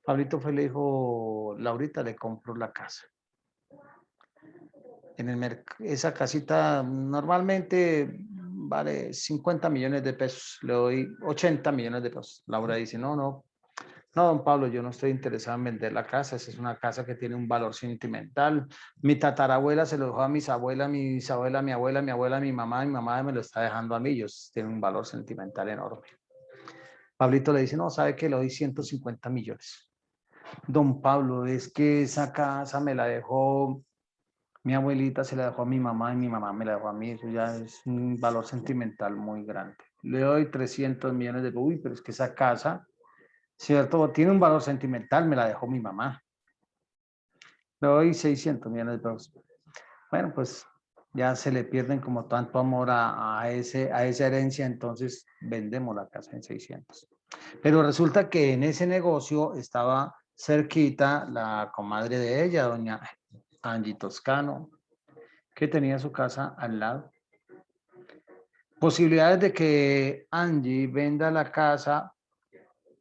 Pablito fue y le dijo, Laurita, le compro la casa. Esa casita normalmente vale 50 millones de pesos, le doy 80 millones de pesos. Laura dice, no, don Pablo, yo no estoy interesado en vender la casa, esa es una casa que tiene un valor sentimental. Mi tatarabuela se lo dejó a mis abuelas, mi bisabuela, mi abuela, mi mamá me lo está dejando a mí, ellos tienen un valor sentimental enorme. Pablito le dice, no, ¿sabe qué? Le doy 150 millones. Don Pablo, es que esa casa me la dejó mi abuelita, se la dejó a mi mamá y mi mamá me la dejó a mí. Eso ya es un valor sentimental muy grande. Le doy 300 millones de... Uy, pero es que esa casa, ¿cierto? Tiene un valor sentimental, me la dejó mi mamá. Le doy 600 millones de pesos. Bueno, pues ya se le pierden como tanto amor a esa herencia, entonces vendemos la casa en 600. Pero resulta que en ese negocio estaba cerquita la comadre de ella, doña Angie Toscano, que tenía su casa al lado. Posibilidades de que Angie venda la casa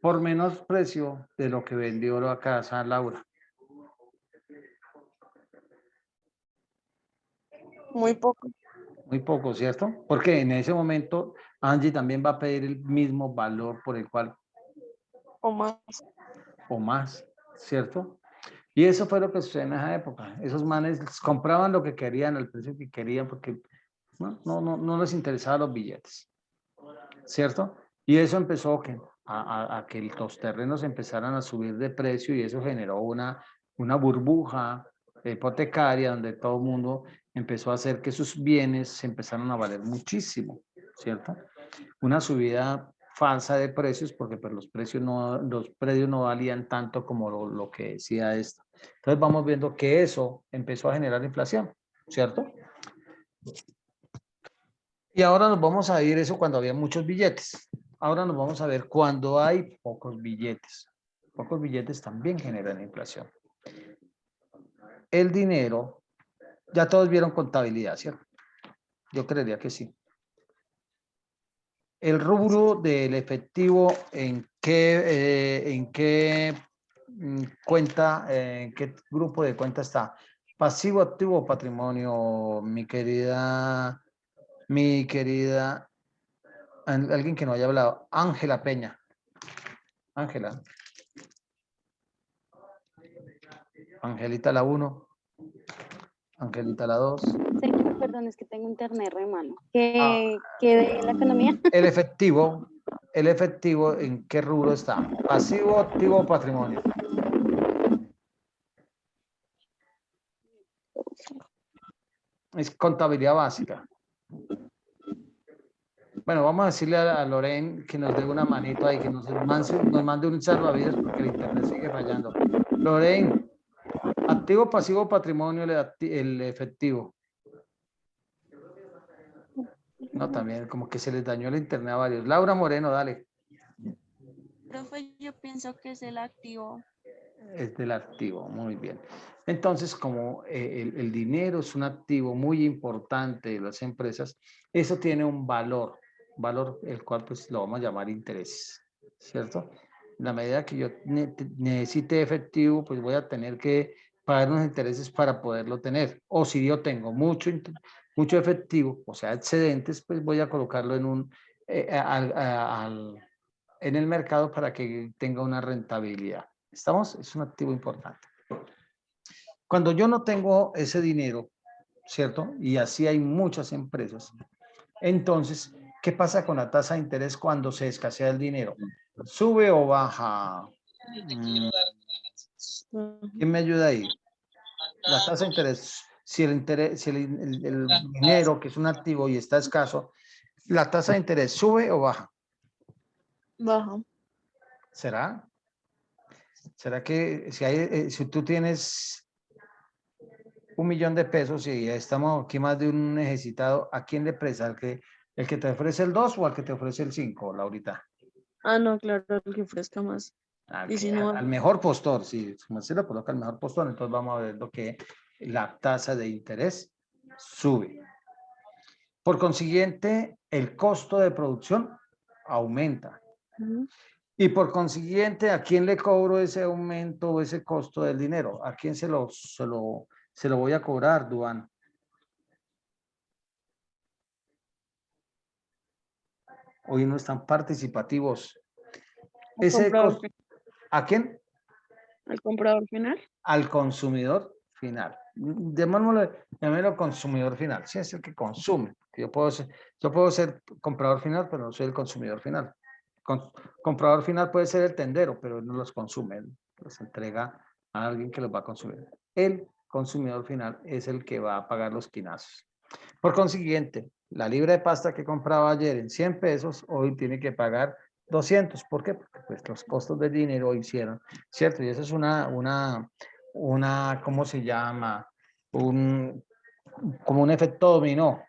por menos precio de lo que vendió la casa Laura. Muy poco. Muy poco, ¿cierto? Porque en ese momento Angie también va a pedir el mismo valor por el cual O más, ¿cierto? Y eso fue lo que sucedió en esa época. Esos manes compraban lo que querían, al precio que querían, porque no les interesaban los billetes, ¿cierto? Y eso empezó a que los terrenos empezaran a subir de precio y eso generó una burbuja hipotecaria donde todo el mundo empezó a hacer que sus bienes se empezaron a valer muchísimo, ¿cierto? Una subida falsa de precios porque pues, los predios no valían tanto como lo que decía esto. Entonces vamos viendo que eso empezó a generar inflación, ¿cierto? Y ahora nos vamos a ir eso cuando había muchos billetes. Ahora nos vamos a ver cuando hay pocos billetes. Pocos billetes también generan inflación. El dinero, ya todos vieron contabilidad, ¿cierto? Yo creería que sí. El rubro del efectivo, ¿en qué cuenta, en qué grupo de cuenta está? Pasivo, activo o patrimonio, mi querida, alguien que no haya hablado, Ángela Peña. Ángela. Angelita la 1. Angelita la 2. Señor, perdón, es que tengo internet re malo. ¿Qué de la economía? El efectivo, ¿en qué rubro está? Pasivo, activo o patrimonio. Es contabilidad básica. Bueno, vamos a decirle a Lorraine que nos dé una manito ahí, que nos mande un salvavidas porque el internet sigue fallando. Lorraine, activo, pasivo, patrimonio, el efectivo. No, también como que se les dañó el internet a varios. Laura Moreno, dale. Profe, yo pienso que es el activo. Es del activo, muy bien. Entonces, como el dinero es un activo muy importante de las empresas, eso tiene un valor el cual pues lo vamos a llamar intereses, ¿cierto? En la medida que yo necesite efectivo, pues voy a tener que pagar unos intereses para poderlo tener. O si yo tengo mucho efectivo, o sea, excedentes, pues voy a colocarlo en el mercado para que tenga una rentabilidad. ¿Estamos? Es un activo importante. Cuando yo no tengo ese dinero, ¿cierto? Y así hay muchas empresas. Entonces, ¿qué pasa con la tasa de interés cuando se escasea el dinero? ¿Sube o baja? ¿Quién me ayuda ahí? La tasa de interés, si el dinero, que es un activo y está escaso, ¿la tasa de interés sube o baja? Baja. ¿Será? ¿Será que si tú tienes 1.000.000 de pesos y estamos aquí más de un necesitado, ¿a quién le presta? ¿El que te ofrece el 2 o al que te ofrece el 5, Laurita? Ah, no, claro, el que ofrezca más. Y si no, Al mejor postor, si se lo coloca al mejor postor, entonces vamos a ver lo que la tasa de interés sube. Por consiguiente, el costo de producción aumenta. Y por consiguiente, ¿a quién le cobro ese aumento o ese costo del dinero? ¿A quién se lo voy a cobrar, Duan? Hoy no están participativos. Ese costo, ¿a quién? al comprador final. Al consumidor final. Llamémoslo consumidor final. Sí, es el que consume. Yo puedo ser comprador final, pero no soy el consumidor final. Comprador final puede ser el tendero, pero no los consume. Los entrega a alguien que los va a consumir. El consumidor final es el que va a pagar los quinazos. Por consiguiente, la libra de pasta que compraba ayer en 100 pesos, hoy tiene que pagar 200. ¿Por qué? Porque pues, los costos del dinero hicieron, ¿cierto? Y eso es una, ¿cómo se llama? Como un efecto dominó.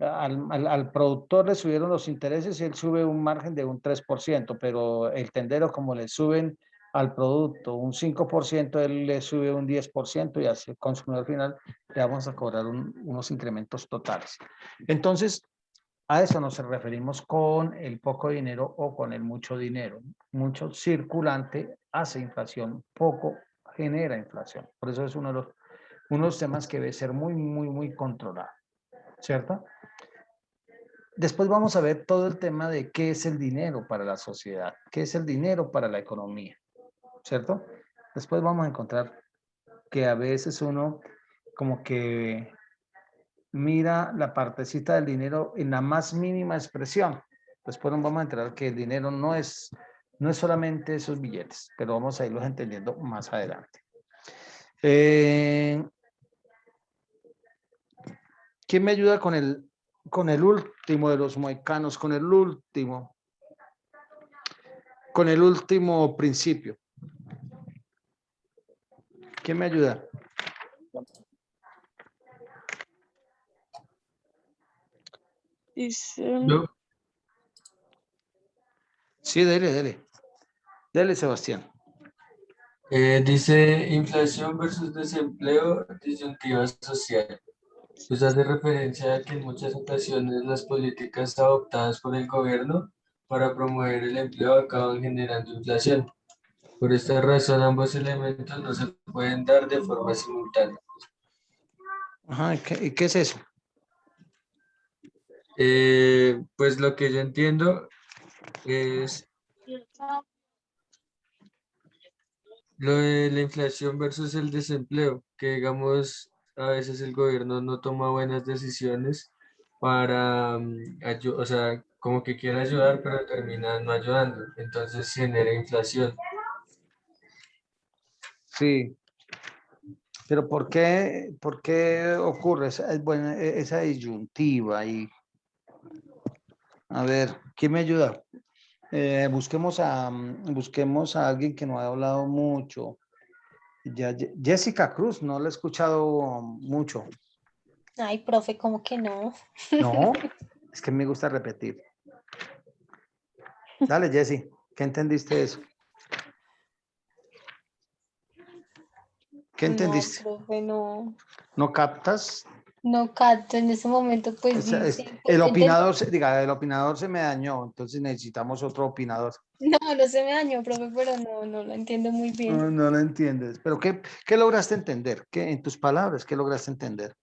Al productor le subieron los intereses y él sube un margen de un 3%, pero el tendero, como le suben al producto un 5%, él le sube un 10% y así el consumidor final le vamos a cobrar unos incrementos totales. Entonces, a eso nos referimos con el poco dinero o con el mucho dinero. Mucho circulante hace inflación, poco genera inflación. Por eso es uno de los temas que debe ser muy, muy, muy controlado, ¿cierto? Después vamos a ver todo el tema de qué es el dinero para la sociedad, qué es el dinero para la economía, ¿cierto? Después vamos a encontrar que a veces uno como que mira la partecita del dinero en la más mínima expresión. Después nos vamos a enterar que el dinero no es solamente esos billetes, pero vamos a irlos entendiendo más adelante. ¿Quién me ayuda con el último de los mohicanos, con el último principio? ¿Quién me ayuda? Dice, Sí, dele, Sebastián. Dice inflación versus desempleo, disyuntiva social. Pues hace referencia a que en muchas ocasiones las políticas adoptadas por el gobierno para promover el empleo acaban generando inflación. Por esta razón, ambos elementos no se pueden dar de forma simultánea. Ajá, ¿y qué es eso? Pues lo que yo entiendo es lo de la inflación versus el desempleo, que digamos, a veces el gobierno no toma buenas decisiones para, o sea, como que quiere ayudar, pero termina no ayudando, entonces genera inflación. Sí, pero ¿por qué ocurre esa disyuntiva? Y, a ver, ¿quién me ayuda? Busquemos a alguien que no ha hablado mucho. Jessica Cruz, no la he escuchado mucho. Ay, profe, ¿cómo que no? No, es que me gusta repetir. Dale, Jessy, ¿qué entendiste de eso? ¿Qué entendiste? No, profe, no. ¿No captas? No capto en ese momento, pues sí, sí, El entendí. el opinador se me dañó, entonces necesitamos otro opinador. No, no se me dañó, profe, pero no lo entiendo muy bien. No lo entiendes. Pero ¿qué lograste entender? En tus palabras, ¿qué lograste entender?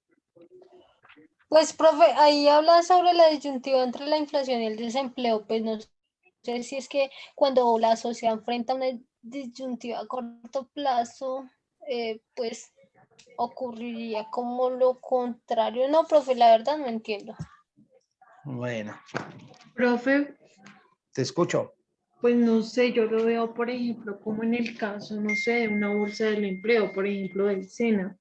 Pues, profe, ahí habla sobre la disyuntiva entre la inflación y el desempleo. Pues no sé si es que cuando la sociedad enfrenta una disyuntiva a corto plazo, pues ocurriría como lo contrario. No, profe, la verdad no entiendo. Bueno, Profe, te escucho. pues no sé, yo lo veo, por ejemplo, como en el caso, no sé, de una bolsa del empleo, por ejemplo, del SENA.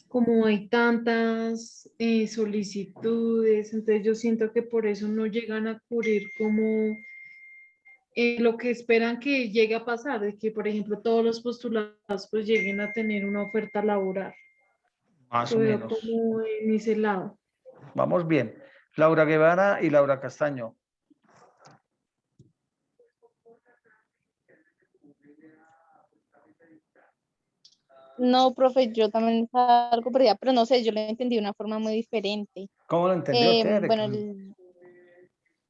Como hay tantas solicitudes, entonces yo siento que por eso no llegan a cubrir como lo que esperan que llegue a pasar, de que, por ejemplo, todos los postulados pues lleguen a tener una oferta laboral. Más Lo o veo menos. como en ese lado. Vamos bien. Laura Guevara y Laura Castaño. No, profe, yo también salgo perdida, pero no sé, yo lo entendí de una forma muy diferente. ¿Cómo lo entendió? Bueno,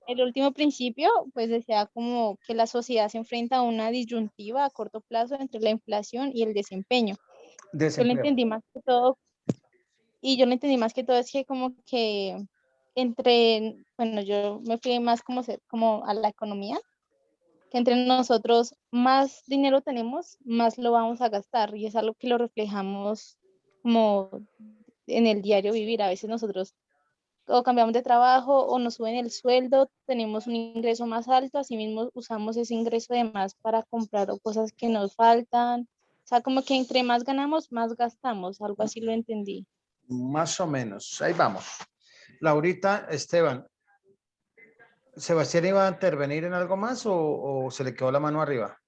el último principio, pues decía como que la sociedad se enfrenta a una disyuntiva a corto plazo entre la inflación y el desempeño. Yo lo Desempleo. entendí más que todo, y yo lo entendí más que todo es que como que bueno, yo me fui más como a la economía, que entre nosotros más dinero tenemos, más lo vamos a gastar, y es algo que lo reflejamos como en el diario vivir. A veces nosotros o cambiamos de trabajo o nos suben el sueldo, tenemos un ingreso más alto, así mismo usamos ese ingreso de más para comprar cosas que nos faltan. O sea, como que entre más ganamos, más gastamos, algo así lo entendí. Más o menos. Ahí vamos. Laurita, Esteban. ¿Sebastián iba a intervenir en algo más o se le quedó la mano arriba?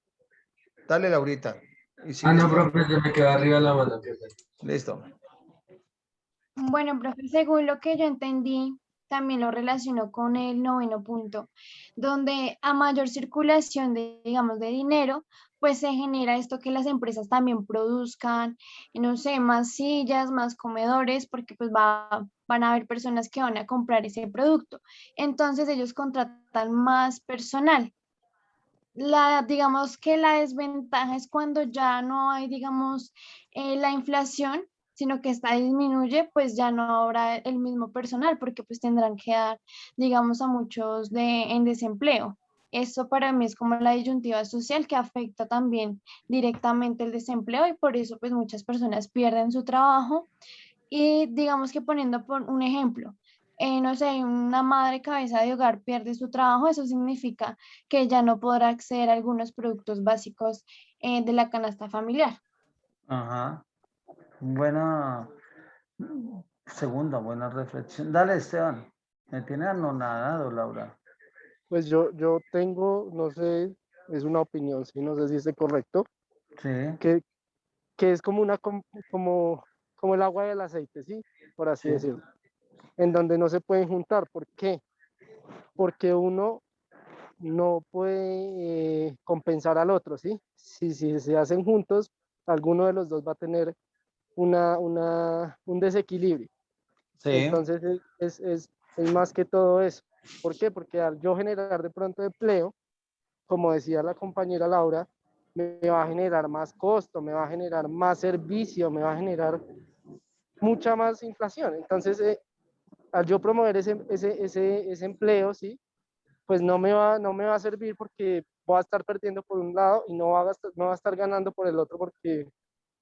Dale, Laurita. Y Ah, no, sigues con- profe, se me quedó arriba la mano. Qué pena. Listo. Bueno, profe, según lo que yo entendí, también lo relaciono con el noveno punto, donde a mayor circulación de, digamos, de dinero, pues se genera esto que las empresas también produzcan, no sé, más sillas, más comedores, porque pues van a haber personas que van a comprar ese producto. Entonces ellos contratan más personal. Digamos que la desventaja es cuando ya no hay, digamos, la inflación, sino que esta disminuye, pues ya no habrá el mismo personal, porque pues tendrán que dar, digamos, a muchos en desempleo. Eso para mí es como la disyuntiva social que afecta también directamente el desempleo y por eso pues muchas personas pierden su trabajo y digamos que poniendo por un ejemplo, no sé, una madre cabeza de hogar pierde su trabajo, eso significa que ya no podrá acceder a algunos productos básicos de la canasta familiar. Ajá. Buena segunda, buena reflexión. Dale, Esteban. Me tiene anonadado, Laura. Pues yo tengo, no sé, es una opinión, sí, no sé si es correcto, Sí. que es como como el agua y el aceite, ¿sí? Por así Sí. decirlo, en donde no se pueden juntar. ¿Por qué? Porque uno no puede compensar al otro, ¿sí? Si se hacen juntos, alguno de los dos va a tener un desequilibrio. Sí. Entonces es más que todo eso. ¿Por qué? Porque al yo generar de pronto empleo, como decía la compañera Laura, me va a generar más costo, me va a generar más servicio, me va a generar mucha más inflación. Entonces, al yo promover ese empleo, ¿sí? Pues no me va a servir porque voy a estar perdiendo por un lado y no va a estar ganando por el otro porque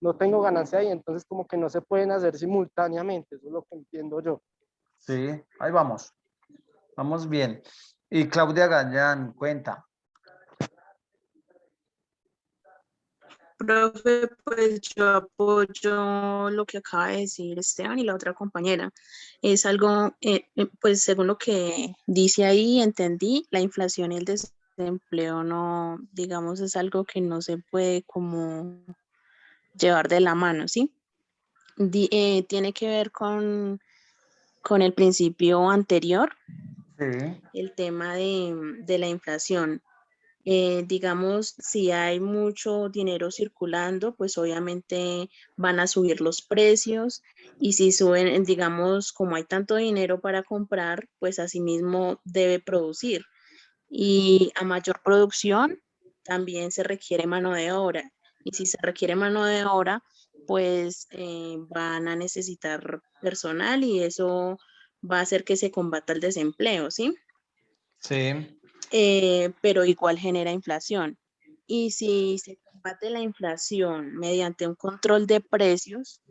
no tengo ganancia ahí. Entonces, como que no se pueden hacer simultáneamente, eso es lo que entiendo yo. Sí, ahí vamos. Vamos bien. Y Claudia Gallán, cuenta. Profe, pues yo apoyo lo que acaba de decir Esteban y la otra compañera. Es algo, pues según lo que dice ahí, entendí, la inflación y el desempleo no, digamos, es algo que no se puede como llevar de la mano, ¿sí? Tiene que ver con el principio anterior, Sí. el tema de la inflación. Digamos, si hay mucho dinero circulando, pues obviamente van a subir los precios y si suben, digamos, como hay tanto dinero para comprar, pues asimismo debe producir. Y a mayor producción, también se requiere mano de obra. Y si se requiere mano de obra, pues van a necesitar personal y eso va a hacer que se combata el desempleo, ¿sí? Sí. Pero igual genera inflación. Y si se combate la inflación mediante un control de precios,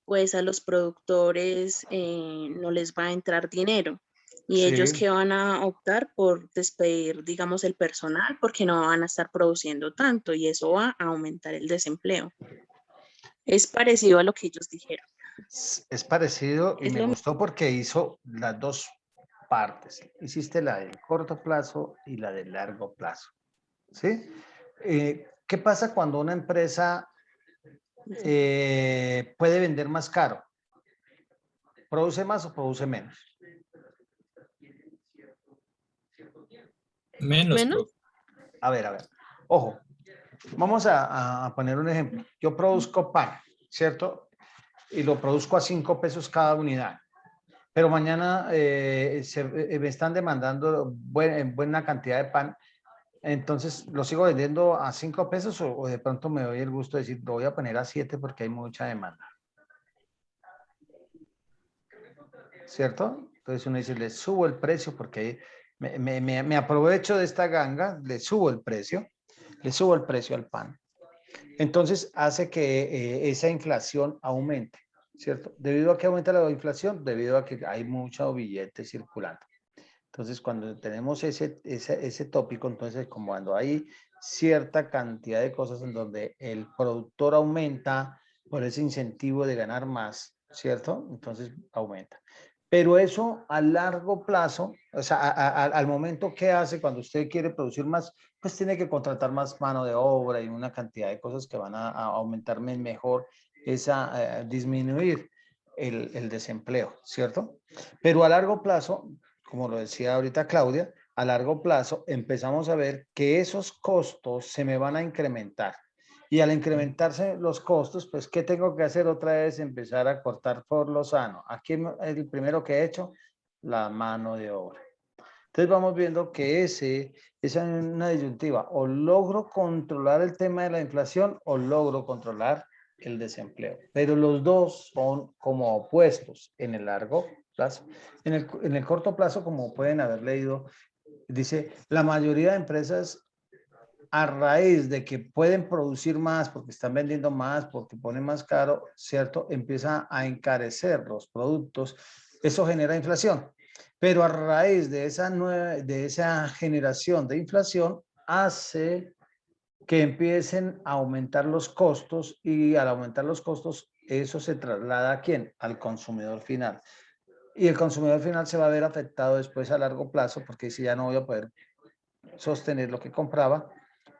pues a los productores no les va a entrar dinero. Y ellos Sí. que van a optar por despedir, digamos, el personal porque no van a estar produciendo tanto y eso va a aumentar el desempleo. Es parecido a lo que ellos dijeron. Es parecido y Es me lo gustó porque hizo las dos partes. Hiciste la del corto plazo y la del largo plazo. ¿Sí? ¿Qué pasa cuando una empresa puede vender más caro? ¿Produce más o produce menos? Menos, ¿Menos? profe. A ver. Ojo, vamos a poner un ejemplo. Yo produzco pan, ¿cierto? Y lo produzco a 5 pesos cada unidad. Pero mañana me están demandando buena cantidad de pan. Entonces, ¿lo sigo vendiendo a 5 pesos o de pronto me doy el gusto de decir, lo voy a poner a 7 porque hay mucha demanda? ¿Cierto? Entonces uno dice, le subo el precio porque me aprovecho de esta ganga, le subo el precio al pan. Entonces hace que esa inflación aumente, ¿cierto? ¿Debido a que aumenta la inflación? Debido a que hay mucho billete circulando. Entonces, cuando tenemos ese tópico, entonces, como cuando hay cierta cantidad de cosas en donde el productor aumenta por ese incentivo de ganar más, ¿cierto? Entonces, aumenta. Pero eso a largo plazo, o sea, al momento que hace cuando usted quiere producir más, pues tiene que contratar más mano de obra y una cantidad de cosas que van a aumentar mejor, disminuir el desempleo, ¿cierto? Pero a largo plazo, como lo decía ahorita Claudia, a largo plazo empezamos a ver que esos costos se me van a incrementar. Y al incrementarse los costos, pues, ¿qué tengo que hacer otra vez? Empezar a cortar por lo sano. Aquí el primero que he hecho, la mano de obra. Entonces vamos viendo que esa es una disyuntiva. O logro controlar el tema de la inflación o logro controlar el desempleo. Pero los dos son como opuestos en el largo plazo. En el corto plazo, como pueden haber leído, dice, la mayoría de empresas a raíz de que pueden producir más porque están vendiendo más, porque ponen más caro, ¿cierto? Empieza a encarecer los productos. Eso genera inflación. Pero a raíz de esa generación de inflación hace que empiecen a aumentar los costos y al aumentar los costos, eso se traslada ¿a quién? Al consumidor final. Y el consumidor final se va a ver afectado después a largo plazo porque si ya no voy a poder sostener lo que compraba,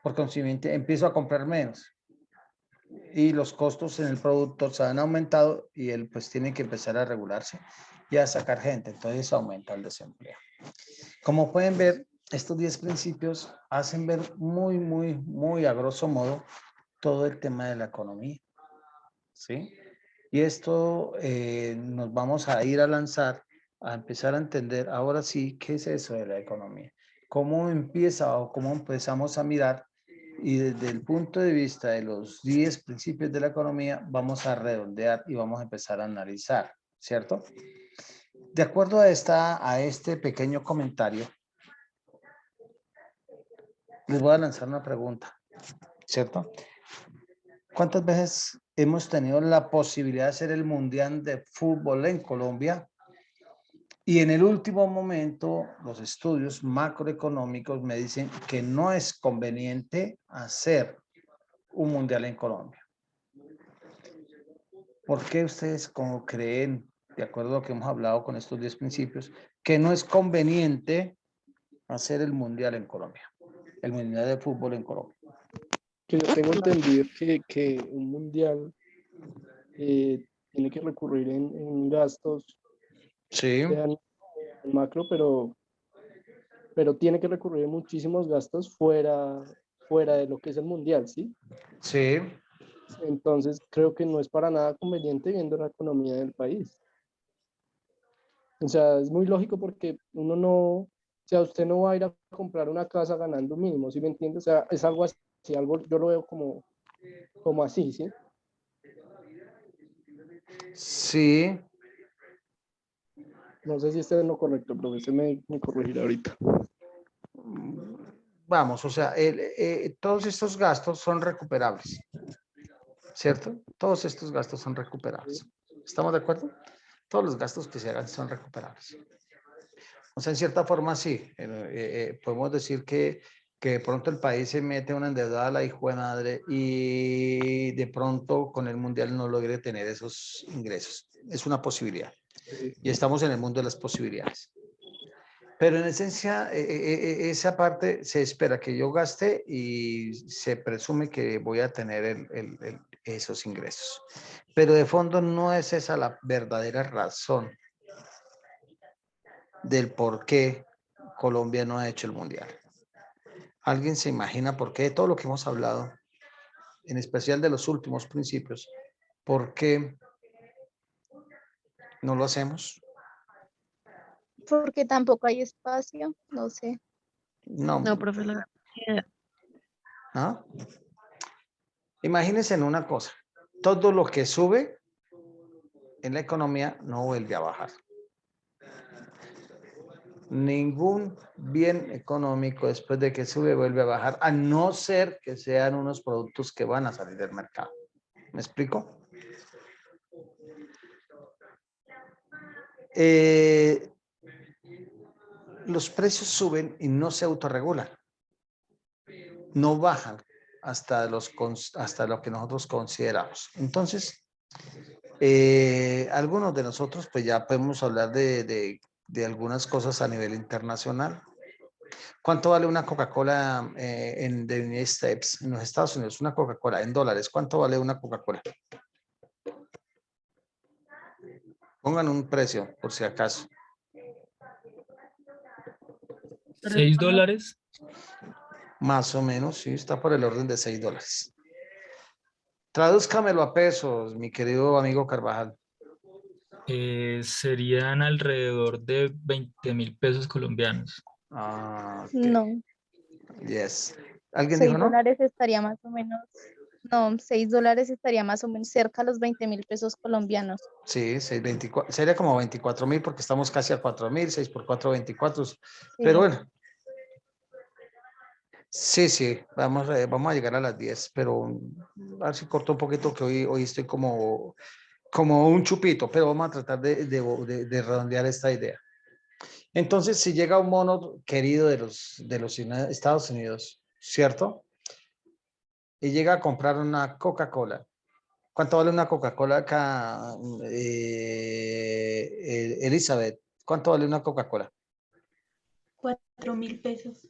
por consiguiente empiezo a comprar menos y los costos en el producto se han aumentado y él pues tiene que empezar a regularse y a sacar gente, entonces aumenta el desempleo. Como pueden ver, estos 10 principios hacen ver muy a grosso modo todo el tema de la economía, ¿sí? Y esto nos vamos a ir a lanzar, a empezar a entender ahora sí qué es eso de la economía, cómo empieza o cómo empezamos a mirar y desde el punto de vista de los 10 principios de la economía vamos a redondear y vamos a empezar a analizar, ¿cierto? De acuerdo a este pequeño comentario, les voy a lanzar una pregunta, ¿cierto? ¿Cuántas veces hemos tenido la posibilidad de hacer el Mundial de Fútbol en Colombia? Y en el último momento, los estudios macroeconómicos me dicen que no es conveniente hacer un Mundial en Colombia. ¿Por qué ustedes como creen, de acuerdo a lo que hemos hablado con estos 10 principios, que no es conveniente hacer el Mundial en Colombia? El Mundial de Fútbol en Colombia. Que yo tengo entendido que un mundial tiene que recurrir en gastos, sí, sean macro, pero tiene que recurrir en muchísimos gastos fuera de lo que es el mundial, ¿sí? Sí. Entonces creo que no es para nada conveniente viendo la economía del país. O sea, es muy lógico porque uno no, o sea, usted no va a ir a comprar una casa ganando un mínimo, ¿sí me entiende? O sea, es algo así, algo, yo lo veo como así, ¿sí? Sí. No sé si este es lo correcto, pero usted me corregirá ahorita. Vamos, o sea, todos estos gastos son recuperables, ¿cierto? Todos estos gastos son recuperables. ¿Estamos de acuerdo? Todos los gastos que se hagan son recuperables. O sea, en cierta forma sí, podemos decir que de pronto el país se mete una endeudada a la hijo de madre y de pronto con el mundial no logre tener esos ingresos. Es una posibilidad. Y estamos en el mundo de las posibilidades. Pero en esencia, esa parte se espera que yo gaste y se presume que voy a tener esos ingresos. Pero de fondo no es esa la verdadera razón del por qué Colombia no ha hecho el mundial. ¿Alguien se imagina por qué todo lo que hemos hablado, en especial de los últimos principios, por qué no lo hacemos? Porque tampoco hay espacio, no sé. No, profe, ¿Ah? Imagínense en una cosa, todo lo que sube en la economía no vuelve a bajar. Ningún bien económico después de que sube vuelve a bajar, a no ser que sean unos productos que van a salir del mercado. ¿Me explico? Los precios suben y no se autorregulan. No bajan hasta lo que nosotros consideramos. Entonces, Algunos de nosotros pues ya podemos hablar de algunas cosas a nivel internacional. ¿Cuánto vale una Coca-Cola en the United States, en los Estados Unidos? Una Coca-Cola en dólares. ¿Cuánto vale una Coca-Cola? Pongan un precio, por si acaso. $6. Más o menos, sí, está por el orden de $6. Tradúzcamelo a pesos, mi querido amigo Carvajal. Serían alrededor de 20.000 pesos colombianos. Ah, ok. No, Yes. ¿Alguien 6 dijo no? dólares estaría más o menos, no, 6 dólares estaría más o menos cerca a los 20.000 pesos colombianos. Sí, 6.24, sería como 24.000 porque estamos casi a 4.000, 6 por 4, 24. Pero Sí. bueno. Sí, vamos a llegar a las 10, pero a ver si corto un poquito que hoy estoy como un chupito, pero vamos a tratar de redondear esta idea. Entonces, si llega un mono querido de los Estados Unidos, ¿cierto? Y llega a comprar una Coca-Cola. ¿Cuánto vale una Coca-Cola acá, Elizabeth? ¿Cuánto vale una Coca-Cola? 4.000 pesos.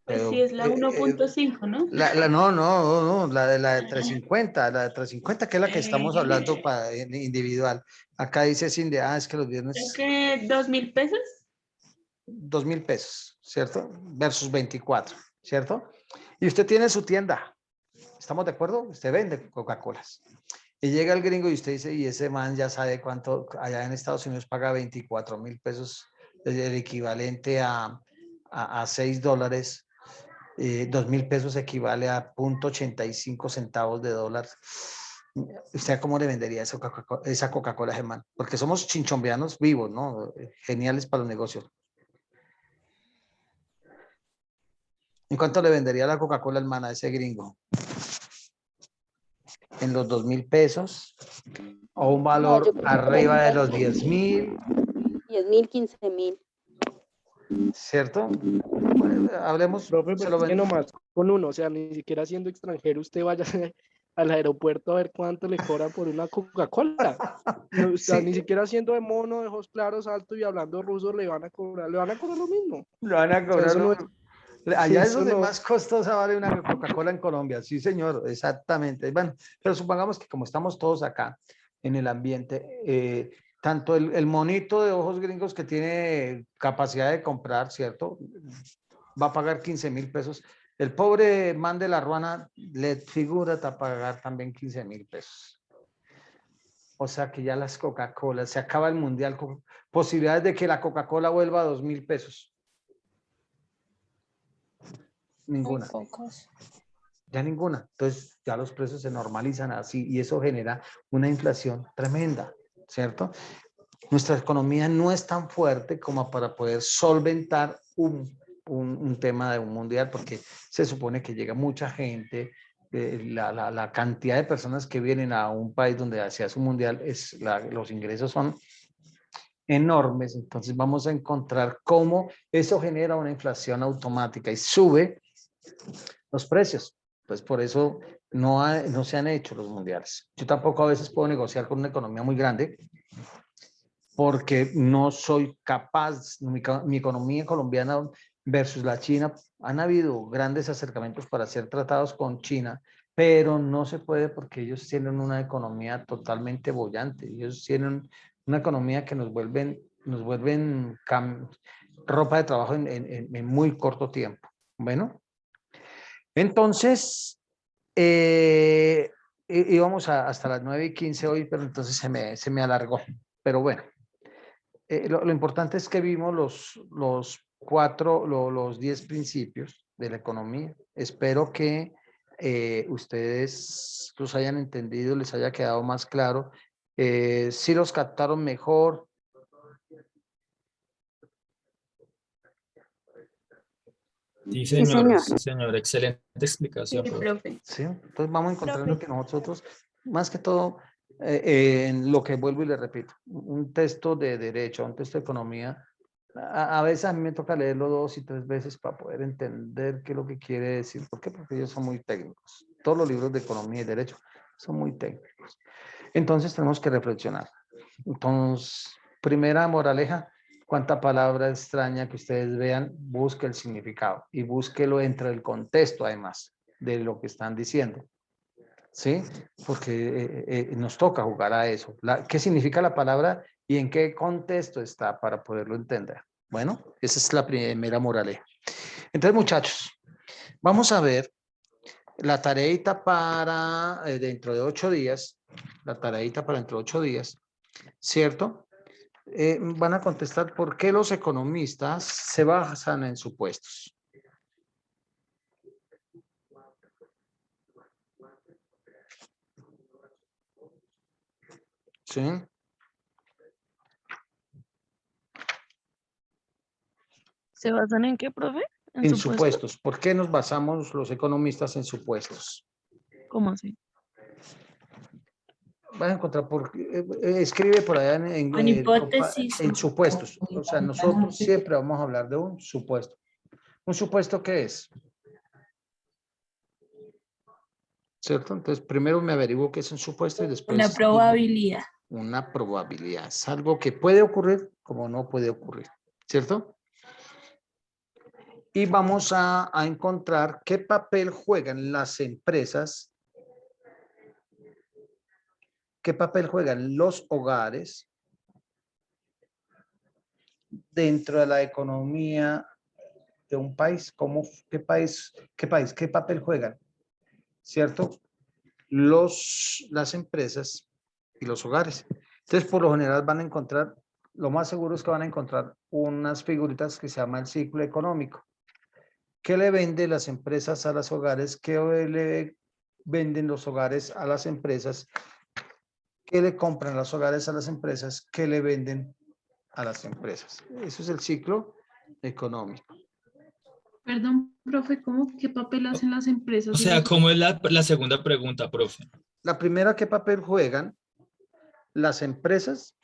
Pues Pero, sí, es la 1.5, ¿no? no, la de 350, que es la que estamos hablando para individual. Acá dice Cindy, es que los Es viernes que 2.000 pesos. 2.000 pesos, ¿cierto? Versus 24, ¿cierto? Y usted tiene su tienda, ¿estamos de acuerdo? Usted vende Coca-Colas. Y llega el gringo y usted dice, y ese man ya sabe cuánto, allá en Estados Unidos paga 24.000 pesos, el equivalente a $6. 2.000 pesos equivale a 0.85 centavos de dólar. ¿Usted cómo le vendería esa Coca-Cola, Germán? Porque somos chinchombianos vivos, ¿no? Geniales para los negocios. ¿En cuánto le vendería la Coca-Cola al man a ese gringo? ¿En los 2.000 pesos? ¿O un valor yo creo que arriba de los 10.000? 10.000, 15.000. ¿Cierto? Bueno, hablemos. Profe, Se pero lo es que ven. nomás con uno, o sea, ni siquiera siendo extranjero, usted vaya al aeropuerto a ver cuánto le cobran por una Coca-Cola. No, o sea, Sí. ni siquiera siendo de mono, de ojos claros, alto y hablando ruso, le van a cobrar lo mismo. Lo van a O sea, cobrar. eso no es, Allá es eso donde no. más costosa vale una Coca-Cola en Colombia. Sí, señor, exactamente. Bueno, pero supongamos que como estamos todos acá en el ambiente, tanto el monito de ojos gringos que tiene capacidad de comprar, ¿cierto? Va a pagar 15.000 pesos. El pobre man de la ruana le figura a pagar también 15.000 pesos. O sea que ya las Coca-Cola, se acaba el mundial con posibilidades de que la Coca-Cola vuelva a 2.000 pesos. Ninguna. Muy pocos. Ya ninguna. Entonces ya los precios se normalizan así y eso genera una inflación tremenda, ¿cierto? Nuestra economía no es tan fuerte como para poder solventar un tema de un mundial porque se supone que llega mucha gente, la cantidad de personas que vienen a un país donde se hace un mundial, los ingresos son enormes, entonces vamos a encontrar cómo eso genera una inflación automática y sube los precios. Pues por eso no se han hecho los mundiales. Yo tampoco a veces puedo negociar con una economía muy grande porque no soy capaz, mi economía colombiana versus la China, han habido grandes acercamientos para hacer tratados con China, pero no se puede porque ellos tienen una economía totalmente bollante, ellos tienen una economía que nos vuelven ropa de trabajo en muy corto tiempo. Bueno, entonces, íbamos hasta las 9:15 hoy, pero entonces se me alargó. Pero bueno, lo importante es que vimos los 10 principios de la economía. Espero que ustedes los hayan entendido, les haya quedado más claro. Si los captaron mejor. Sí, Sí, señor. señor, excelente explicación, profe. Profe. Sí, entonces vamos encontrando que nosotros, más que todo, en lo que vuelvo y le repito, un texto de derecho, un texto de economía, a veces a mí me toca leerlo 2 y 3 veces para poder entender qué es lo que quiere decir. ¿Por qué? Porque ellos son muy técnicos. Todos los libros de economía y derecho son muy técnicos. Entonces tenemos que reflexionar. Entonces, primera moraleja, cuánta palabra extraña que ustedes vean, busque el significado y búsquelo dentro del contexto además de lo que están diciendo. ¿Sí? Porque nos toca jugar a eso. ¿Qué significa la palabra y en qué contexto está para poderlo entender? Bueno, esa es la primera moraleja. Entonces, muchachos, vamos a ver la tareita para dentro de 8 días, la tareita para dentro de 8 días, ¿cierto? Van a contestar por qué los economistas se basan en supuestos. ¿Sí? ¿Se basan en qué, profe? En supuestos. ¿Por qué nos basamos los economistas en supuestos? ¿Cómo así? Vas a encontrar escribe por allá En hipótesis. en supuestos. O sea, nosotros siempre vamos a hablar de un supuesto. ¿Un supuesto qué es? ¿Cierto? Entonces, primero me averiguo qué es un supuesto y después... Una probabilidad. Una probabilidad. Es algo que puede ocurrir como no puede ocurrir. ¿Cierto? Y vamos a encontrar qué papel juegan las empresas, qué papel juegan los hogares dentro de la economía de un país. ¿Qué papel juegan? ¿Cierto? Las empresas y los hogares. Entonces, por lo general van a encontrar, lo más seguro es que van a encontrar unas figuritas que se llama el ciclo económico. ¿Qué le venden las empresas a los hogares? ¿Qué le venden los hogares a las empresas? ¿Qué le compran los hogares a las empresas? ¿Qué le venden a las empresas? Eso es el ciclo económico. Perdón, profe, ¿cómo? ¿Qué papel hacen las empresas? O y sea, los- ¿cómo es la segunda pregunta, profe? La primera, ¿qué papel juegan las empresas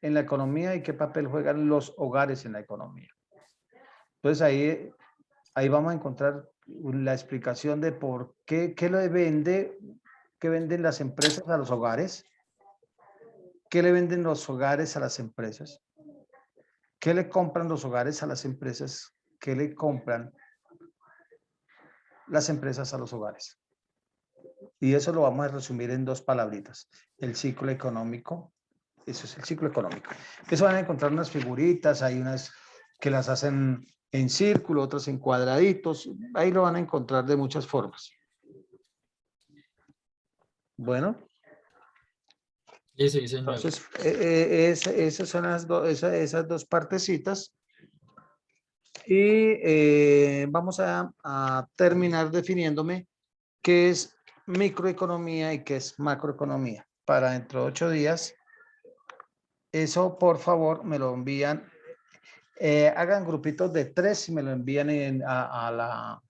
en la economía y qué papel juegan los hogares en la economía? Entonces ahí vamos a encontrar la explicación de por qué qué venden las empresas a los hogares, qué le venden los hogares a las empresas, qué le compran los hogares a las empresas, qué le compran las empresas a los hogares. Y eso lo vamos a resumir en 2 palabritas. El ciclo económico. Eso es el ciclo económico. Eso van a encontrar unas figuritas, hay unas que las hacen en círculo, otras en cuadraditos. Ahí lo van a encontrar de muchas formas. Bueno. Sí, señor. Entonces, esas son esas 2 partecitas. Y vamos a terminar definiéndome qué es microeconomía y qué es macroeconomía. Para dentro de 8 días. Eso, por favor, me lo envían. Hagan grupitos de 3 y me lo envían al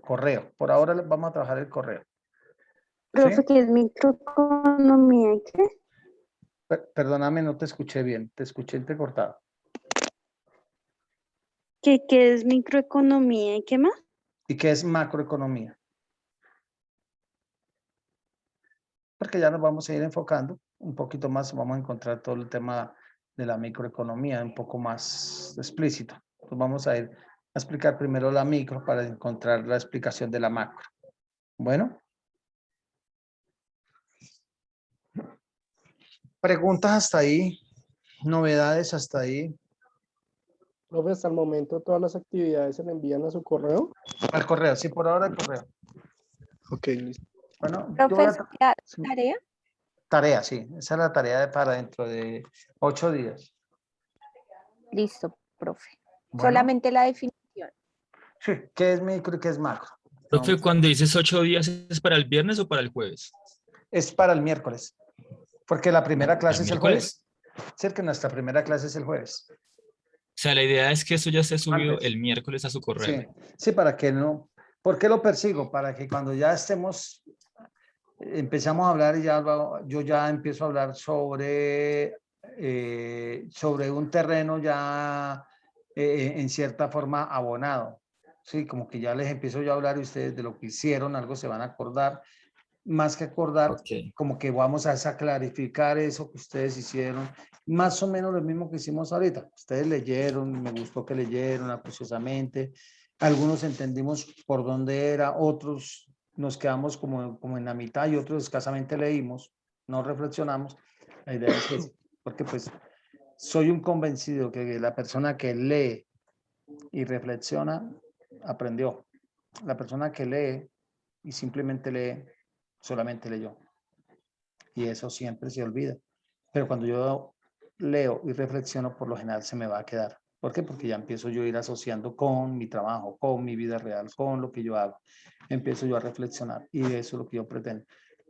correo. Por ahora vamos a trabajar el correo. Profe, ¿Sí? ¿qué es microeconomía y qué? Perdóname, no te escuché bien. Te escuché entrecortado. ¿Qué es microeconomía y qué más? ¿Y qué es macroeconomía? Porque ya nos vamos a ir enfocando un poquito más. Vamos a encontrar todo el tema de la microeconomía un poco más explícito. Entonces vamos a ir a explicar primero la micro para encontrar la explicación de la macro. Bueno. Preguntas hasta ahí, novedades hasta ahí. Profe, hasta el momento todas las actividades se le envían a su correo. Al correo, sí, por ahora el correo. Ok, listo. Bueno, Profe, ¿tarea? tarea, sí, esa es la tarea para dentro de 8 días. Listo, profe. Bueno. Solamente la definición. Sí, ¿qué es micro y qué es macro? Profe, cuando dices 8 días, ¿es para el viernes o para el jueves? Es para el miércoles, porque la primera clase es el miércoles? jueves. Es que nuestra primera clase es el jueves. O sea, la idea es que eso ya esté subido Antes. el miércoles a su correo. Sí, para que no. ¿Por qué lo persigo? Para que cuando ya empezamos a hablar y yo ya empiezo a hablar sobre un terreno ya en cierta forma abonado. Sí, como que ya les empiezo yo a hablar y ustedes de lo que hicieron, algo se van a acordar. más que acordar, como que vamos a clarificar eso que ustedes hicieron, más o menos lo mismo que hicimos ahorita. Ustedes leyeron, me gustó que leyeron acuciosamente, algunos entendimos por dónde era, otros nos quedamos como en la mitad y otros escasamente leímos, no reflexionamos. La idea es esa, porque pues soy un convencido que la persona que lee y reflexiona, aprendió. La persona que lee y simplemente lee, solamente leyó. Y eso siempre se olvida. Pero cuando yo leo y reflexiono, por lo general se me va a quedar. ¿Por qué? Porque ya empiezo yo a ir asociando con mi trabajo, con mi vida real, con lo que yo hago. Empiezo yo a reflexionar y eso es lo que yo pretendo.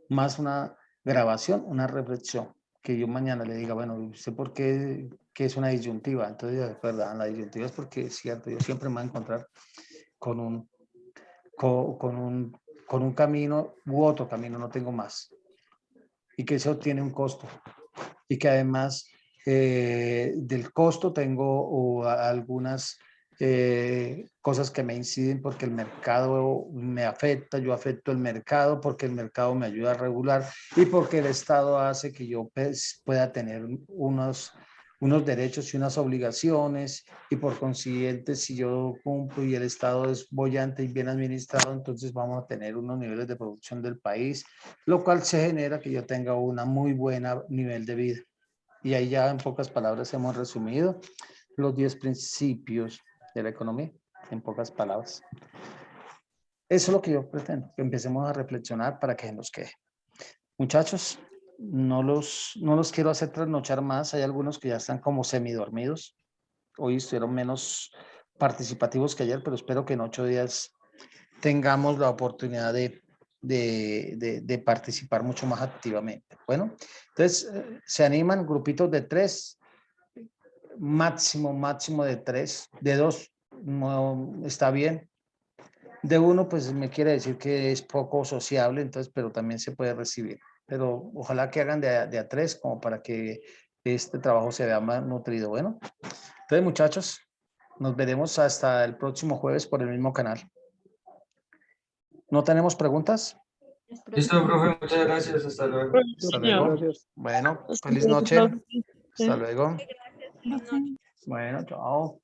Más una grabación, una reflexión. Que yo mañana le diga, bueno, ¿usted por qué es una disyuntiva? Entonces, es verdad, la disyuntiva es porque es cierto, yo siempre me voy a encontrar con un camino u otro camino, no tengo más. Y que eso tiene un costo. Y que además del costo tengo algunas cosas que me inciden porque el mercado me afecta, yo afecto el mercado porque el mercado me ayuda a regular y porque el Estado hace que yo pues, pueda tener unos derechos y unas obligaciones y por consiguiente si yo cumplo y el Estado es boyante y bien administrado, entonces vamos a tener unos niveles de producción del país, lo cual se genera que yo tenga una muy buena nivel de vida. Y ahí ya en pocas palabras hemos resumido los 10 principios de la economía, en pocas palabras. Eso es lo que yo pretendo, que empecemos a reflexionar para que nos quede. Muchachos, no los quiero hacer trasnochar más, hay algunos que ya están como semidormidos. Hoy estuvieron menos participativos que ayer, pero espero que en 8 días tengamos la oportunidad de participar mucho más activamente. Bueno, entonces se animan grupitos de 3, máximo de 3, de 2 no está bien, de 1 pues me quiere decir que es poco sociable, entonces, pero también se puede recibir, pero ojalá que hagan de a 3 como para que este trabajo se vea más nutrido. Bueno, entonces muchachos, nos veremos hasta el próximo jueves por el mismo canal. ¿No tenemos preguntas? Listo, profe, muchas gracias, hasta luego. Hasta luego. Bueno, feliz noche. Hasta luego. Bueno, chao.